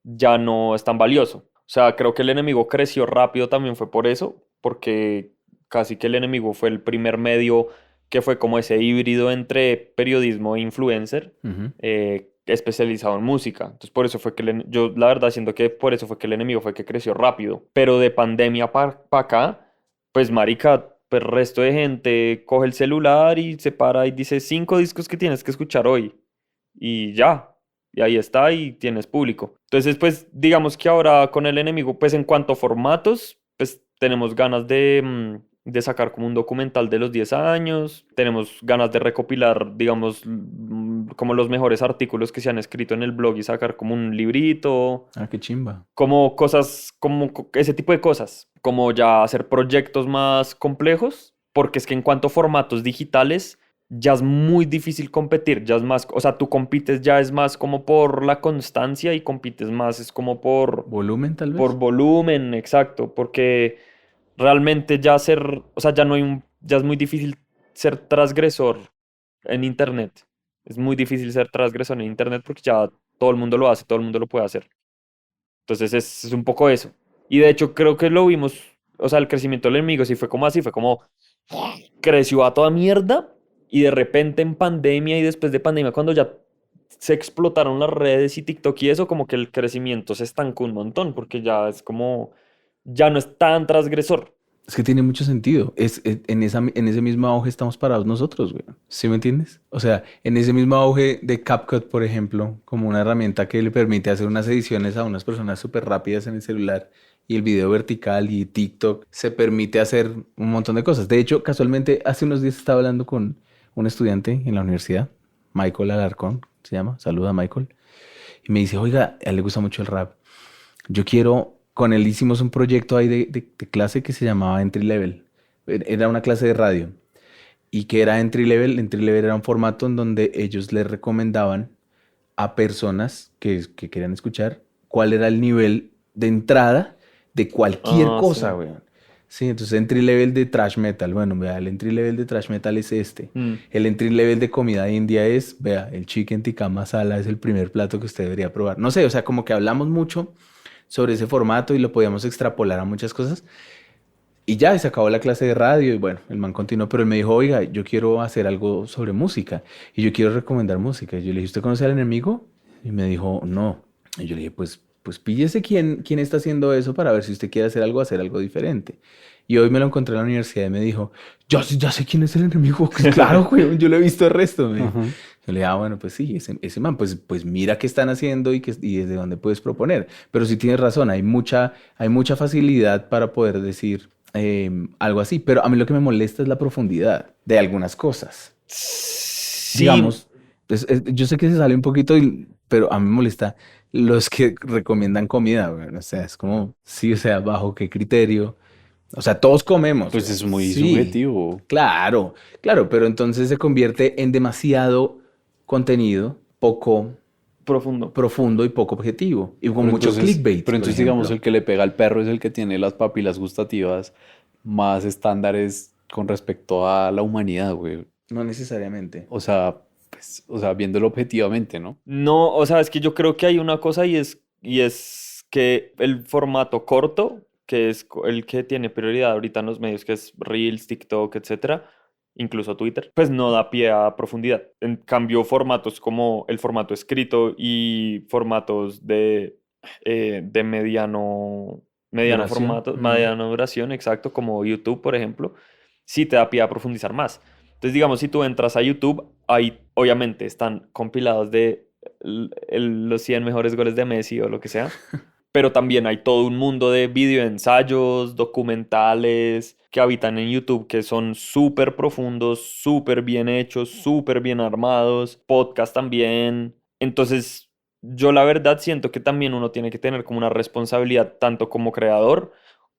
ya no es tan valioso. O sea, creo que el enemigo creció rápido también fue por eso, porque casi que el enemigo fue el primer medio que fue como ese híbrido entre periodismo e influencer, Ujú. especializado en música. Entonces, por eso fue que yo la verdad siento que por eso fue que el enemigo fue que creció rápido. Pero de pandemia para acá, pues marica, pues resto de gente coge el celular y se para y dice 5 discos que tienes que escuchar hoy. Y ya. Y ahí está y tienes público. Entonces, pues digamos que ahora con el enemigo, pues en cuanto a formatos, pues tenemos ganas de sacar como un documental de los 10 años. Tenemos ganas de recopilar, digamos, como los mejores artículos que se han escrito en el blog y sacar como un librito. Ah, qué chimba. Como cosas, como ese tipo de cosas. Como ya hacer proyectos más complejos. Porque es que en cuanto a formatos digitales, ya es muy difícil competir. Ya es más, o sea, tú compites ya es más como por la constancia y compites más, es como ¿Volumen, tal vez? por volumen, exacto. Porque realmente ya ser, o sea, ya no hay ya es muy difícil ser transgresor en internet. Es muy difícil ser transgresor en internet porque ya todo el mundo lo hace, todo el mundo lo puede hacer. Entonces es un poco eso. Y de hecho creo que lo vimos, o sea, el crecimiento del enemigo sí fue como así, fue como creció a toda mierda y de repente en pandemia y después de pandemia cuando ya se explotaron las redes y TikTok y eso, como que el crecimiento se estancó un montón porque ya es como, ya no es tan transgresor. Es que tiene mucho sentido. En ese mismo auge estamos parados nosotros, güey. ¿Sí me entiendes? O sea, en ese mismo auge de CapCut, por ejemplo, como una herramienta que le permite hacer unas ediciones a unas personas súper rápidas en el celular y el video vertical y TikTok, se permite hacer un montón de cosas. De hecho, casualmente, hace unos días estaba hablando con un estudiante en la universidad, Michael Alarcón, se llama. Saluda a Michael. Y me dice, oiga, a él le gusta mucho el rap. Yo quiero, con él hicimos un proyecto ahí de clase que se llamaba Entry Level. Era una clase de radio. Y que era Entry Level. Entry Level era un formato en donde ellos le recomendaban a personas que querían escuchar cuál era el nivel de entrada de cualquier Ah, cosa, sí. güey. Sí, entonces entry level de thrash metal. Bueno, vea, el entry level de thrash metal es este. Mm. El entry level de comida india es, vea, el chicken tikka masala es el primer plato que usted debería probar. No sé, o sea, como que hablamos mucho sobre ese formato y lo podíamos extrapolar a muchas cosas. Y ya, y se acabó la clase de radio y bueno, el man continuó, pero él me dijo, oiga, yo quiero hacer algo sobre música y yo quiero recomendar música. Y yo le dije, ¿usted conoce al enemigo? Y me dijo, no. Y yo le dije, pues píllese quién está haciendo eso para ver si usted quiere hacer algo diferente. Y hoy me lo encontré en la universidad y me dijo, ya sé quién es el enemigo. Pues claro, güey, yo lo he visto el resto. Me dijo. Ajá. Yo le dije, bueno, pues sí, ese man, pues mira qué están haciendo y desde dónde puedes proponer. Pero sí tienes razón, hay mucha facilidad para poder decir algo así. Pero a mí lo que me molesta es la profundidad de algunas cosas. Sí, Digamos, yo sé que se sale un poquito, pero a mí me molesta los que recomiendan comida, güey. O sea, es como, sí, o sea, bajo qué criterio. O sea, todos comemos, Pues güey. es muy Sí, subjetivo. claro, claro, pero entonces se convierte en demasiado contenido, poco profundo. profundo y poco objetivo. Y con Pero mucho entonces, clickbait, pero por entonces digamos, ejemplo. el que le pega al perro es el que tiene las papilas gustativas más estándares con respecto a la humanidad, güey. No necesariamente. O sea, pues, o sea, viéndolo objetivamente, ¿no? No, o sea, es que yo creo que hay una cosa y es que el formato corto, que es el que tiene prioridad ahorita en los medios, que es Reels, TikTok, etcétera, incluso Twitter, pues no da pie a profundidad. En cambio, formatos como el formato escrito y formatos de mediano Duración. formato, mediana duración, exacto, como YouTube, por ejemplo, sí te da pie a profundizar más. Entonces, digamos, si tú entras a YouTube, ahí obviamente están compilados de los 100 mejores goles de Messi o lo que sea, pero también hay todo un mundo de videoensayos, documentales que habitan en YouTube que son súper profundos, súper bien hechos, súper bien armados, podcast también. Entonces, yo la verdad siento que también uno tiene que tener como una responsabilidad tanto como creador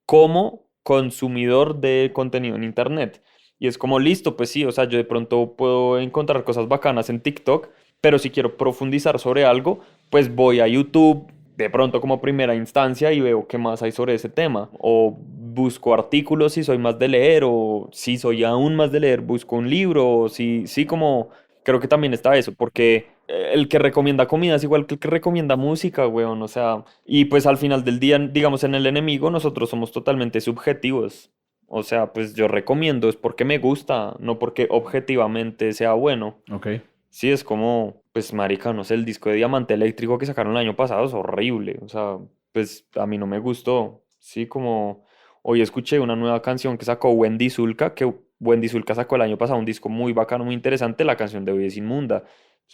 como consumidor de contenido en Internet. Y es como, listo, pues sí, o sea, yo de pronto puedo encontrar cosas bacanas en TikTok, pero si quiero profundizar sobre algo, pues voy a YouTube de pronto como primera instancia y veo qué más hay sobre ese tema. O busco artículos si soy más de leer, o si soy aún más de leer, busco un libro, o si, sí, como creo que también está eso, porque el que recomienda comida es igual que el que recomienda música, weón, o sea, y pues al final del día, digamos, en el enemigo, nosotros somos totalmente subjetivos. O sea, pues yo recomiendo, es porque me gusta, no porque objetivamente sea bueno. Ok. Sí, es como, pues, marica, no sé, el disco de Diamante Eléctrico que sacaron el año pasado es horrible. O sea, pues a mí no me gustó. Sí, como hoy escuché una nueva canción que sacó Wendy Zulka, que Wendy Zulka sacó el año pasado un disco muy bacano, muy interesante. La canción de hoy es inmunda.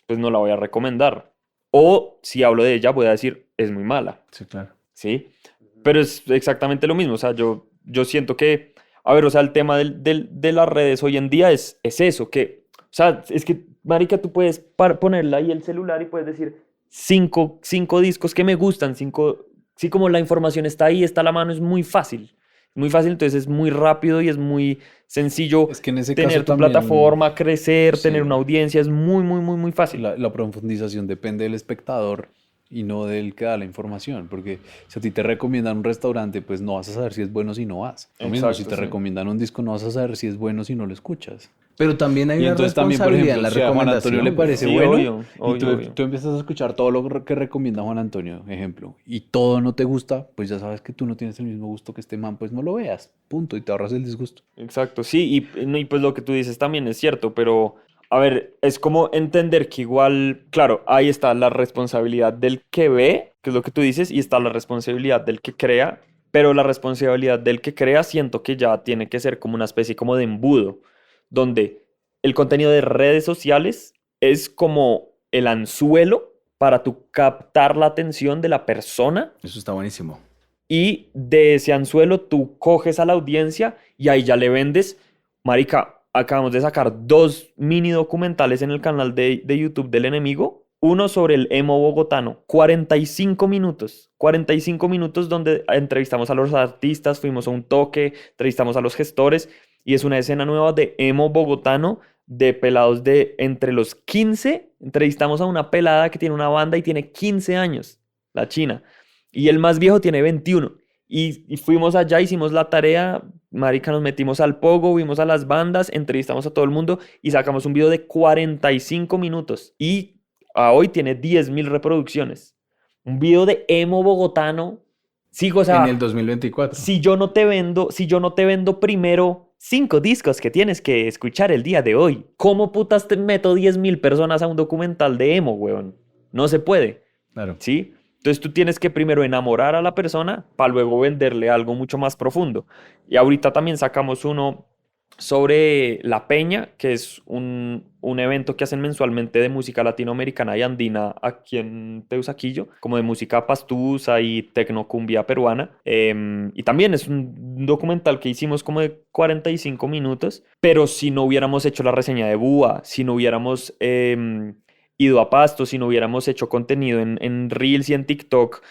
Pues no la voy a recomendar. O si hablo de ella, voy a decir, es muy mala. Sí, claro. ¿Sí? Pero es exactamente lo mismo. O sea, yo siento que A ver, o sea, el tema de las redes hoy en día es eso, que, o sea, es que, marica, tú puedes ponerle ahí el celular y puedes decir cinco discos que me gustan, sí, como la información está ahí, está a la mano, es muy fácil, entonces es muy rápido y es muy sencillo Es que en ese tener caso tu también, plataforma, crecer, tener una sí, audiencia, es muy, muy, muy, muy fácil. la profundización depende del espectador y no del que da la información, porque si a ti te recomiendan un restaurante, pues no vas a saber si es bueno si no vas. Lo mismo, si Exacto, te sí. recomiendan un disco, no vas a saber si es bueno si no lo escuchas. Pero también hay Y una entonces también, por responsabilidad en ejemplo, la si a Juan Antonio le recomendación, parece weón. Sí, bueno obvio, y obvio, obvio. tú empiezas a escuchar todo lo que recomienda Juan Antonio, ejemplo, y todo no te gusta, pues ya sabes que tú no tienes el mismo gusto que este man, pues no lo veas, punto, y te ahorras el disgusto. Exacto, sí, y pues lo que tú dices también es cierto, pero a ver, es como entender que igual, claro, ahí está la responsabilidad del que ve, que es lo que tú dices, y está la responsabilidad del que crea, pero la responsabilidad del que crea siento que ya tiene que ser como una especie como de embudo, donde el contenido de redes sociales es como el anzuelo para tu captar la atención de la persona Eso está buenísimo. y de ese anzuelo tú coges a la audiencia y ahí ya le vendes. Marica, acabamos de sacar 2 mini documentales en el canal de YouTube del enemigo. Uno sobre el emo bogotano, 45 minutos, 45 minutos donde entrevistamos a los artistas, fuimos a un toque, entrevistamos a los gestores y es una escena nueva de emo bogotano de pelados de entre los 15. Entrevistamos a una pelada que tiene una banda y tiene 15 años, la china. Y el más viejo tiene 21. Y fuimos allá, hicimos la tarea, marica, nos metimos al pogo, vimos a las bandas, entrevistamos a todo el mundo y sacamos un video de 45 minutos. Y a hoy tiene 10.000 reproducciones. Un video de emo bogotano. Sí, o En el sea, 2024. si yo no te vendo primero 5 discos que tienes que escuchar el día de hoy, ¿cómo putas te meto 10.000 personas a un documental de emo, weón? No se puede. Claro. ¿Sí? Entonces tú tienes que primero enamorar a la persona para luego venderle algo mucho más profundo. Y ahorita también sacamos uno sobre La Peña, que es un evento que hacen mensualmente de música latinoamericana y andina aquí en Teusaquillo, como de música pastusa y tecnocumbia peruana. Y también es un documental que hicimos como de 45 minutos, pero si no hubiéramos hecho la reseña de Búa, si no hubiéramos ido a Pasto, si no hubiéramos hecho contenido en Reels y en TikTok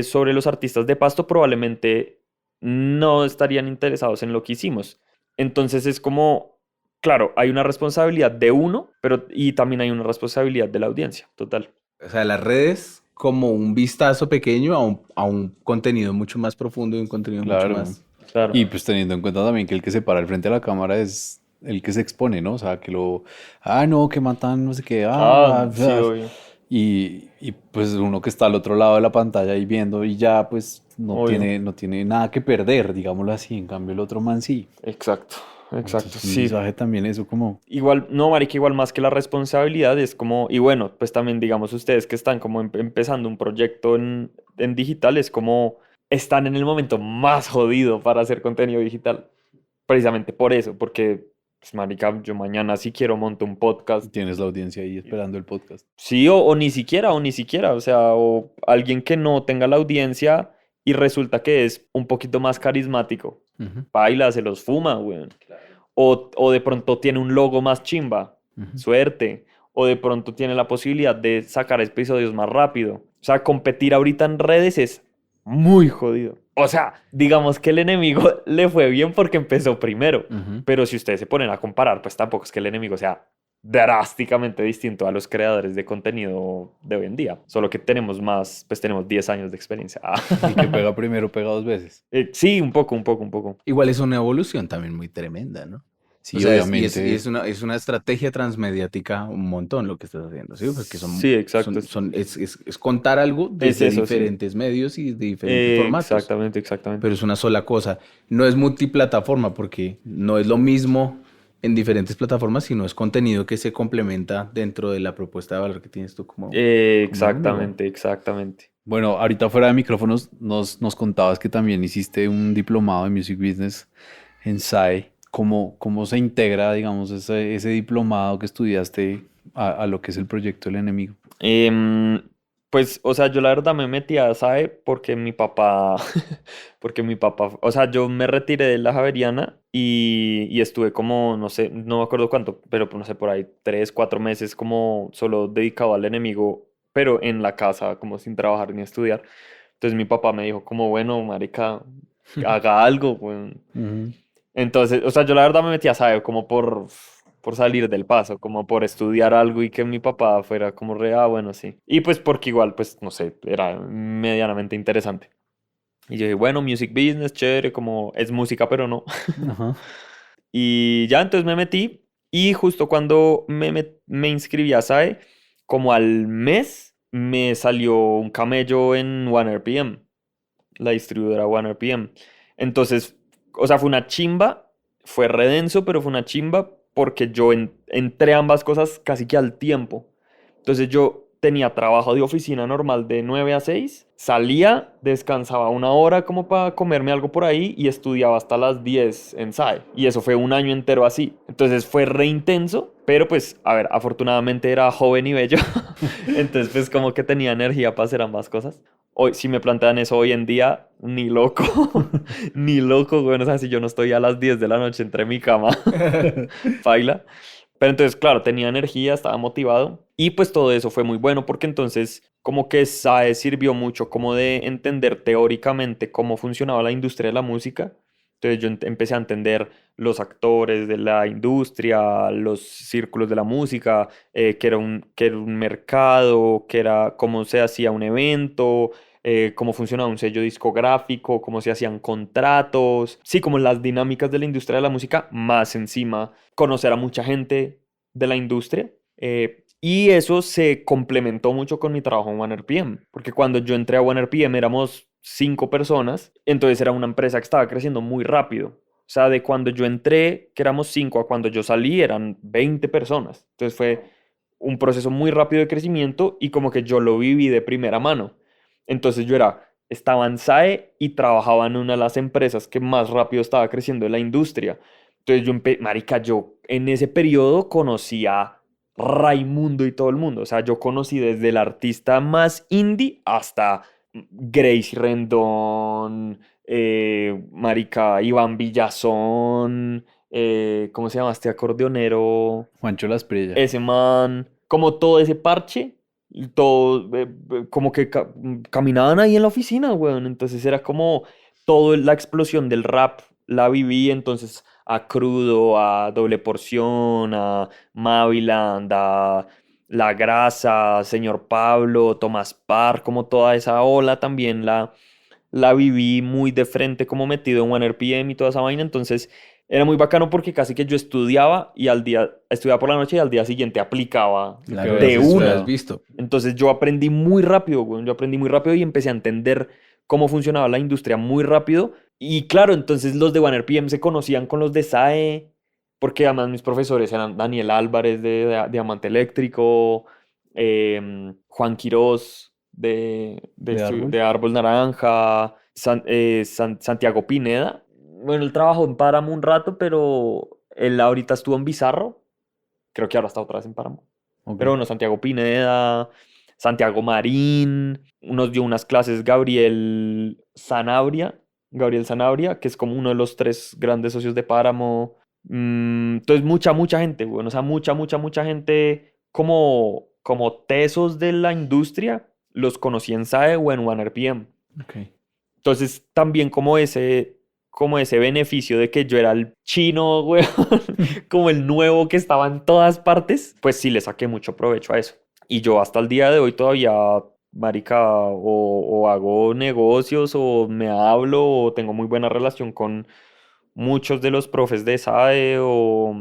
sobre los artistas de Pasto, probablemente no estarían interesados en lo que hicimos. Entonces es como, claro, hay una responsabilidad de uno, pero y también hay una responsabilidad de la audiencia, total. O sea, las redes como un vistazo pequeño a un contenido mucho más profundo y un contenido mucho Claro. más... Claro. Y pues teniendo en cuenta también que el que se para al frente de la cámara es el que se expone, ¿no? O sea, ah, no, que matan, no sé qué, Sí, obvio, y pues uno que está al otro lado de la pantalla ahí viendo y ya pues obvio. no tiene nada que perder, digámoslo así, en cambio el otro man sí. Exacto, exacto, Entonces un sí. mensaje también eso como, Igual, no, marica, igual más que la responsabilidad es como, y bueno, pues también digamos ustedes que están como empezando un proyecto en digital, es como están en el momento más jodido para hacer contenido digital. Precisamente por eso, porque, pues, marica, yo mañana si quiero monto un podcast. tienes la audiencia ahí esperando el podcast. Sí, o ni siquiera, o sea, o alguien que no tenga la audiencia y resulta que es un poquito más carismático. Ujú, Baila, se los fuma, weón. O de pronto tiene un logo más chimba, ujú. suerte. O de pronto tiene la posibilidad de sacar episodios más rápido. O sea, competir ahorita en redes es muy jodido. O sea, digamos que el enemigo le fue bien porque empezó primero. Ujú. Pero si ustedes se ponen a comparar, pues tampoco es que el enemigo sea drásticamente distinto a los creadores de contenido de hoy en día. Solo que tenemos más, pues tenemos 10 años de experiencia. Y que pega primero, pega dos veces. Sí, un poco, un poco, un poco. Igual es una evolución también muy tremenda, ¿no? Sí, O sea, obviamente. es una estrategia transmediática un montón lo que estás haciendo, ¿sí? Porque Sí, exacto. es contar algo Es desde eso, sí. diferentes medios y de diferentes formatos. Exactamente, exactamente. Pero es una sola cosa. No es multiplataforma porque no es lo mismo en diferentes plataformas, sino es contenido que se complementa dentro de la propuesta de valor que tienes tú como amigo. Exactamente, exactamente. Bueno, ahorita fuera de micrófonos nos contabas que también hiciste un diplomado de Music Business en SAE. ¿Cómo se integra, digamos, ese diplomado que estudiaste a lo que es el proyecto del enemigo? Em, Pues, o sea, yo la verdad me metí a SAE porque mi papá, o sea, yo me retiré de la Javeriana y estuve como, no sé, no me acuerdo cuánto, pero no sé, por ahí 3, 4 meses como solo dedicado al enemigo, pero en la casa, como sin trabajar ni estudiar. Entonces mi papá me dijo como, bueno, marica, haga algo, weón. Ujú. Entonces, o sea, yo la verdad me metí a SAE como por salir del paso, como por estudiar algo y que mi papá fuera como re, ah, bueno, sí. Y pues porque igual, pues, no sé, era medianamente interesante. Y yo dije, bueno, music business, chévere, como es música, pero no. Ajá. Y ya entonces me metí y justo cuando me inscribí a SAE, como al mes, me salió un camello en OneRPM, la distribuidora OneRPM. Entonces, o sea, fue una chimba, fue redenso, pero fue una chimba porque yo entré a ambas cosas casi que al tiempo. Entonces yo tenía trabajo de oficina normal de 9 a 6, salía, descansaba una hora como para comerme algo por ahí y estudiaba hasta las 10 en SAE. Y eso fue un año entero así. Entonces fue re intenso, pero pues, a ver, afortunadamente era joven y bello. Entonces pues como que tenía energía para hacer ambas cosas. Hoy, si me plantean eso hoy en día, ni loco, ni loco, güey. O sea, si yo no estoy a las 10 de la noche entre mi cama, baila. Pero entonces, claro, tenía energía, estaba motivado. Y pues todo eso fue muy bueno porque entonces como que SAE sirvió mucho como de entender teóricamente cómo funcionaba la industria de la música. Entonces yo empecé a entender los actores de la industria, los círculos de la música, que era un mercado, que era cómo se hacía un evento, cómo funcionaba un sello discográfico, cómo se hacían contratos, sí, como las dinámicas de la industria de la música, más encima conocer a mucha gente de la industria. Y eso se complementó mucho con mi trabajo en OneRPM, porque cuando yo entré a OneRPM éramos 5 personas, entonces era una empresa que estaba creciendo muy rápido. O sea, de cuando yo entré, que éramos 5, a cuando yo salí eran 20 personas. Entonces fue un proceso muy rápido de crecimiento y como que yo lo viví de primera mano. Entonces estaba en SAE y trabajaba en una de las empresas que más rápido estaba creciendo en la industria. Entonces marica, yo en ese periodo conocí a Raimundo y todo el mundo. O sea, yo conocí desde el artista más indie hasta Gracie Rendón, marica, Iván Villazón, ¿cómo se llama este acordeonero? Juancho Lasprilla. Ese man, como todo ese parche, y todo, como que caminaban ahí en la oficina, weón. Entonces era como toda la explosión del rap, la viví entonces a Crudo, a Doble Porción, a Maviland, a La Grasa, Señor Pablo, Tomás Parr, como toda esa ola también la viví muy de frente como metido en OneRPM y toda esa vaina. Entonces era muy bacano porque casi que yo estudiaba y estudiaba por la noche y al día siguiente aplicaba Lo La que verdad de habías, es lo una. habías estudiado. visto. Entonces yo aprendí muy rápido, güey. Yo aprendí muy rápido y empecé a entender cómo funcionaba la industria muy rápido. Y claro, entonces los de OneRPM se conocían con los de SAE, porque además mis profesores eran Daniel Álvarez de Diamante Eléctrico, Juan Quirós ¿De árbol? de Árbol Naranja, Santiago Pineda. Bueno, él trabajó en Páramo un rato, pero él ahorita estuvo en Bizarro. Creo que ahora está otra vez en Páramo. Ok. Pero bueno, Santiago Pineda, Santiago Marín, nos dio unas clases Gabriel Sanabria, que es como uno de los 3 grandes socios de Páramo. Entonces, mucha gente, bueno, o sea, mucha gente como tesos de la industria, los conocí en SAE o en OneRPM. Ok. Entonces, también como ese beneficio de que yo era el chino, güey, como el nuevo que estaba en todas partes, pues sí le saqué mucho provecho a eso. Y yo hasta el día de hoy todavía, marica, o hago negocios, o me hablo, o tengo muy buena relación con muchos de los profes de SAE, o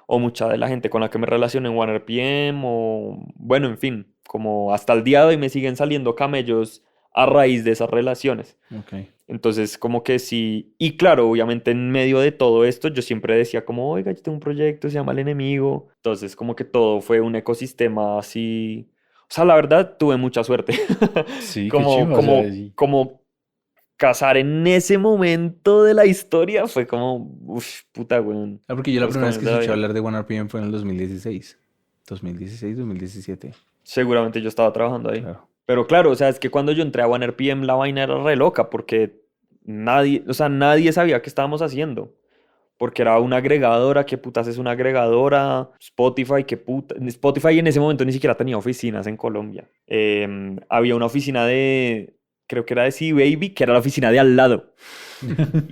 mucha de la gente con la que me relaciono en OneRPM, o bueno, en fin, como hasta el día de hoy me siguen saliendo camellos a raíz de esas relaciones. Ok. Entonces, como que sí, y claro, obviamente en medio de todo esto, yo siempre decía como, oiga, yo tengo un proyecto, se llama El Enemigo. Entonces, como que todo fue un ecosistema así. O sea, la verdad, tuve mucha suerte. Sí, qué Como, chimba. O sea, como, sí. como casar en ese momento de la historia fue como, uff, puta, weón. Ah, porque yo la Los primera vez caminos que de la escuché vida. hablar de OneRPM fue en el 2016. 2016, 2017. seguramente yo estaba trabajando ahí. Claro. Pero claro, o sea, es que cuando yo entré a OneRPM la vaina era re loca porque nadie, o sea, nadie sabía qué estábamos haciendo. Porque era una agregadora, ¿qué putas es una agregadora? Spotify, ¿qué puta? Spotify en ese momento ni siquiera tenía oficinas en Colombia. Había una oficina creo que era de CD Baby, que era la oficina de al lado.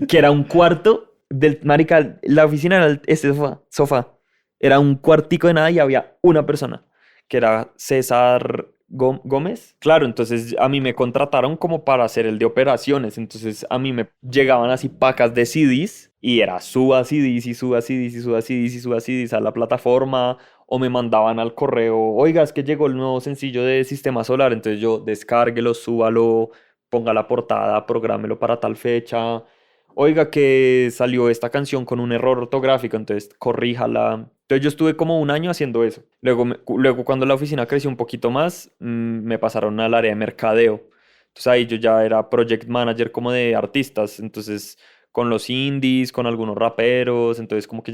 Que era un cuarto del, marica, la oficina era este sofá. Era un cuartico de nada y había una persona, que era César Gómez. Claro, entonces a mí me contrataron como para hacer el de operaciones. Entonces a mí me llegaban así pacas de CDs y era suba CDs y suba CDs y suba CDs y suba CDs a la plataforma. O me mandaban al correo, oiga, es que llegó el nuevo sencillo de Sistema Solar. Entonces yo descárguelo, súbalo, ponga la portada, prográmelo para tal fecha. Oiga, que salió esta canción con un error ortográfico, entonces corríjala. Entonces yo estuve como un año haciendo eso. Luego cuando la oficina creció un poquito más, me pasaron al área de mercadeo. Entonces ahí yo ya era project manager como de artistas. Entonces con los indies, con algunos raperos. Entonces como que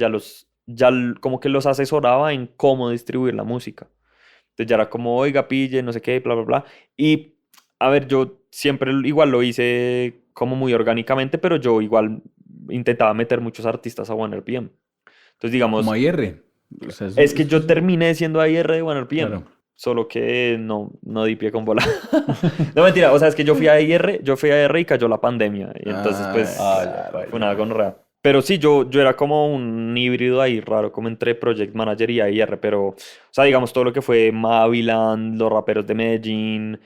como que los asesoraba en cómo distribuir la música. Entonces ya era como, oiga, pille, no sé qué, bla, bla, bla. Y a ver, yo siempre igual lo hice como muy orgánicamente, pero yo igual intentaba meter muchos artistas a OneRPM. Entonces, Como digamos, AIR. O sea, es que yo terminé siendo AIR de OneRPM, Claro. solo que no di pie con bola. No, mentira, o sea, es que yo fui a AIR y cayó la pandemia, y entonces pues Ah, ya, fue una gonorrea. Pero sí, yo era como un híbrido ahí raro, como entre Project Manager y AIR, pero, o sea, digamos, todo lo que fue Maviland, los raperos de Medellín,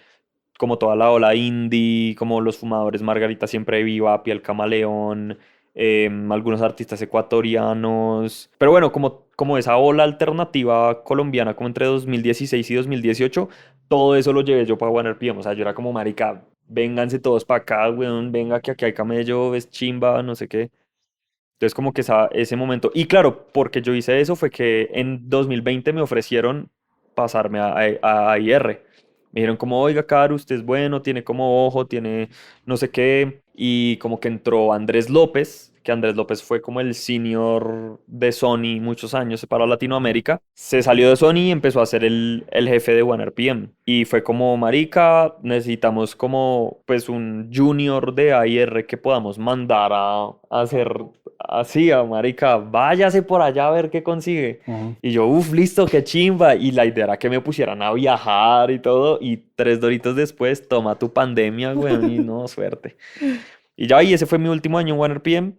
como toda la ola indie, como los fumadores Margarita Siempre Viva, Piel Camaleón, algunos artistas ecuatorianos. Pero bueno, como esa ola alternativa colombiana, como entre 2016 y 2018, todo eso lo llevé yo para OneRPM. O sea, yo era como, marica, vénganse todos para acá, weón, venga que aquí hay camello, es chimba, no sé qué. Entonces como que ese momento, y claro, porque yo hice eso fue que en 2020 me ofrecieron pasarme a IR. Me dijeron como, oiga, Caro, usted es bueno, tiene como ojo, tiene no sé qué, y como que entró Andrés López, que Andrés López fue como el senior de Sony muchos años para Latinoamérica. Se salió de Sony y empezó a ser el jefe de OneRPM. Y fue como, marica, necesitamos como pues un junior de AIR que podamos mandar a hacer así, a marica, váyase por allá a ver qué consigue. Ajá. Y yo, uff, listo, qué chimba. Y la idea era que me pusieran a viajar y todo. Y 3 doritos después, toma tu pandemia, güey. Y no, suerte. Y ya, y ese fue mi último año en OneRPM.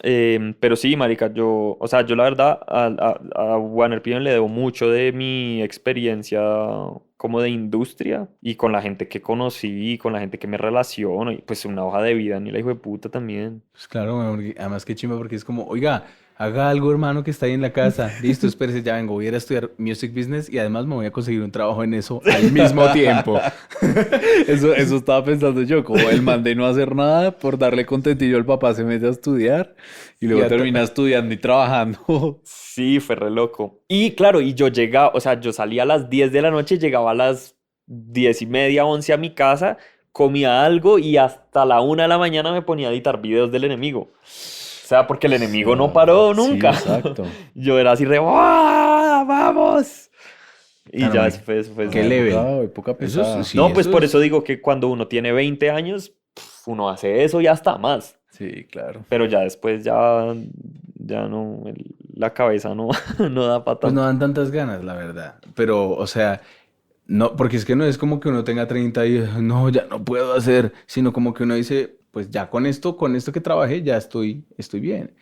Pero sí, marica, o sea, yo la verdad a OneRPM le debo mucho de mi experiencia como de industria y con la gente que conocí, y con la gente que me relaciono, y pues una hoja de vida, ni la hijo de puta también. Pues claro, weón, además qué chimba porque es como, oiga, haga algo hermano que está ahí en la casa. Listo, espérese, ya vengo, voy a ir a estudiar Music Business y además me voy a conseguir un trabajo en eso al mismo tiempo. Eso estaba pensando yo, como el man de no hacer nada por darle contentillo al papá se mete a estudiar y luego Ya to- termina estudiando y trabajando. Sí, fue re loco. Y claro, y yo llegaba, o sea, yo salía a las 10 de la noche, llegaba a las 10:30, 11 a mi casa, comía algo y hasta la 1 de la mañana me ponía a editar videos del enemigo. O sea, porque el enemigo no paró Sí, nunca. exacto. Yo era así re, ¡ah, vamos! Y Claro, ya man, eso fue qué eso. level. Época Eso es- pesada. sí, No, pues eso por es- eso digo que cuando uno tiene 20 años, uno hace eso y hasta más. Sí, claro. Pero ya después ya no, la cabeza no, no da para Pues no tanto. dan tantas ganas, la verdad. Pero, o sea, no, porque es que no es como que uno tenga 30 y no, ya no puedo hacer, sino como que uno dice, pues ya con esto que trabajé, ya estoy bien.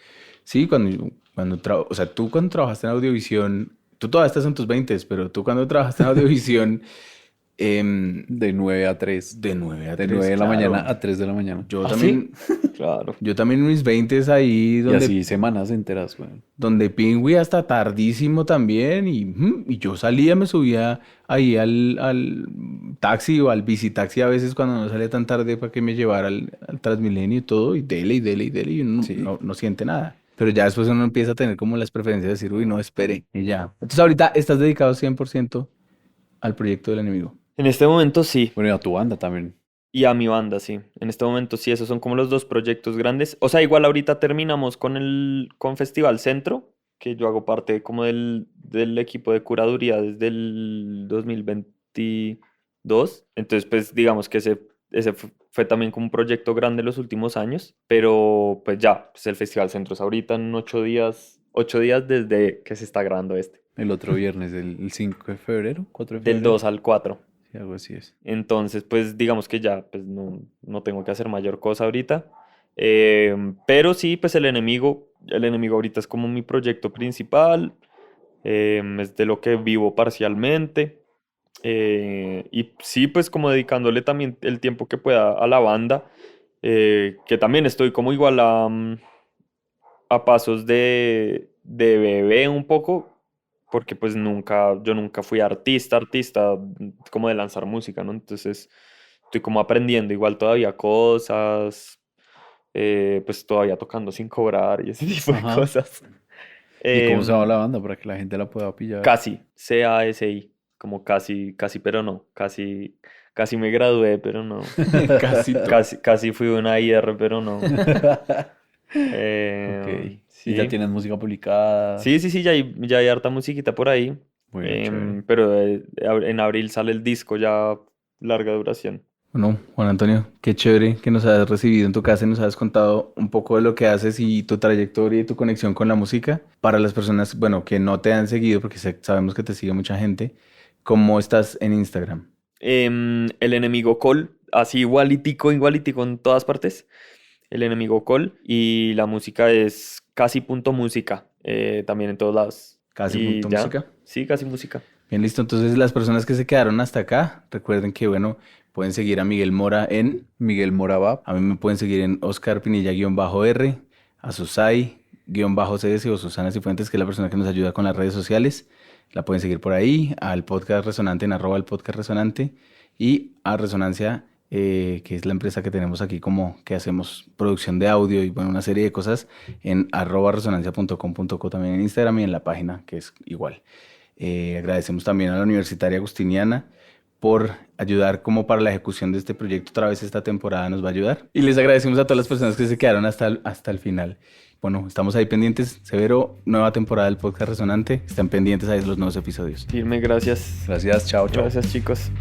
Sí, o sea, tú cuando trabajaste en audiovisión, tú todavía estás en tus 20, pero tú cuando trabajaste en audiovisión, em, De 9 a 3. de 9 a De 3, 9 de la claro. mañana a 3 de la mañana. Yo ¿Ah, también, Claro. yo también en mis 20 ahí Y donde así semanas enteras, güey. donde Pingüi hasta tardísimo también y yo salía, me subía ahí al taxi o al bicitaxi a veces cuando no salía tan tarde para que me llevara al Transmilenio y todo y dele y dele y dele y uno Sí. no siente nada. Pero ya después uno empieza a tener como las preferencias de decir, uy, no, espere y ya. Entonces ahorita estás dedicado 100% al proyecto del enemigo. En este momento sí. Bueno, y a tu banda también. Y a mi banda, sí. En este momento sí, esos son como los dos proyectos grandes. O sea, igual ahorita terminamos con Festival Centro, que yo hago parte como del equipo de curaduría desde el 2022. Entonces, pues digamos que ese fue también como un proyecto grande los últimos años, pero pues ya, pues el Festival Centro es ahorita en 8 días desde que se está grabando este, El otro viernes, el 5 de febrero, 4 de del febrero. 2 al 4. Sí, algo así es. Entonces, pues digamos que ya pues, no tengo que hacer mayor cosa ahorita. Pero sí, pues el enemigo ahorita es como mi proyecto principal, es de lo que vivo parcialmente. Y sí, pues como dedicándole también el tiempo que pueda a la banda, que también estoy como igual a pasos de bebé un poco, porque pues yo nunca fui artista, como de lanzar música, ¿no? Entonces estoy como aprendiendo igual todavía cosas, pues todavía tocando sin cobrar y ese tipo de Ajá. cosas. ¿Y cómo se llama la Em, banda para que la gente la pueda pillar? Casi, CASI, como casi, casi, pero no, casi me gradué, pero no, Casi todo. casi fui una IR, pero no. Ok. ¿Y ya Sí. tienes música publicada? Sí, sí, sí, ya hay harta musiquita por ahí. Bueno, chévere. Pero en abril sale el disco ya larga duración. Bueno, Juan Antonio, qué chévere que nos has recibido en tu casa y nos has contado un poco de lo que haces y tu trayectoria y tu conexión con la música. Para las personas, bueno, que no te han seguido, porque sabemos que te sigue mucha gente, ¿cómo estás en Instagram? El enemigo Cole, así igualitico, igualitico en todas partes. El enemigo Cole. Y la música es casi punto música, también en todos lados. Casi Y punto ya, música. sí, casi música. Bien, listo. Entonces, las personas que se quedaron hasta acá, recuerden que, bueno, pueden seguir a Miguel Mora en... Miguel Morabab. A mí me pueden seguir en Oscar Pinilla-R, a Susai-CS o Susana Cifuentes, que es la persona que nos ayuda con las redes sociales. La pueden seguir por ahí, al podcast Resonante en @el podcast Resonante y a Resonancia, que es la empresa que tenemos aquí como que hacemos producción de audio y bueno, una serie de cosas en @resonancia.com.co también en Instagram y en la página que es igual. Agradecemos también a la Universitaria Agustiniana por ayudar como para la ejecución de este proyecto. Otra vez esta temporada nos va a ayudar. Y les agradecemos a todas las personas que se quedaron hasta el final. Bueno, estamos ahí pendientes. Severo, nueva temporada del podcast Resonante. Están pendientes ahí de los nuevos episodios. Firme, gracias. Gracias, chao, chao. Gracias, chicos.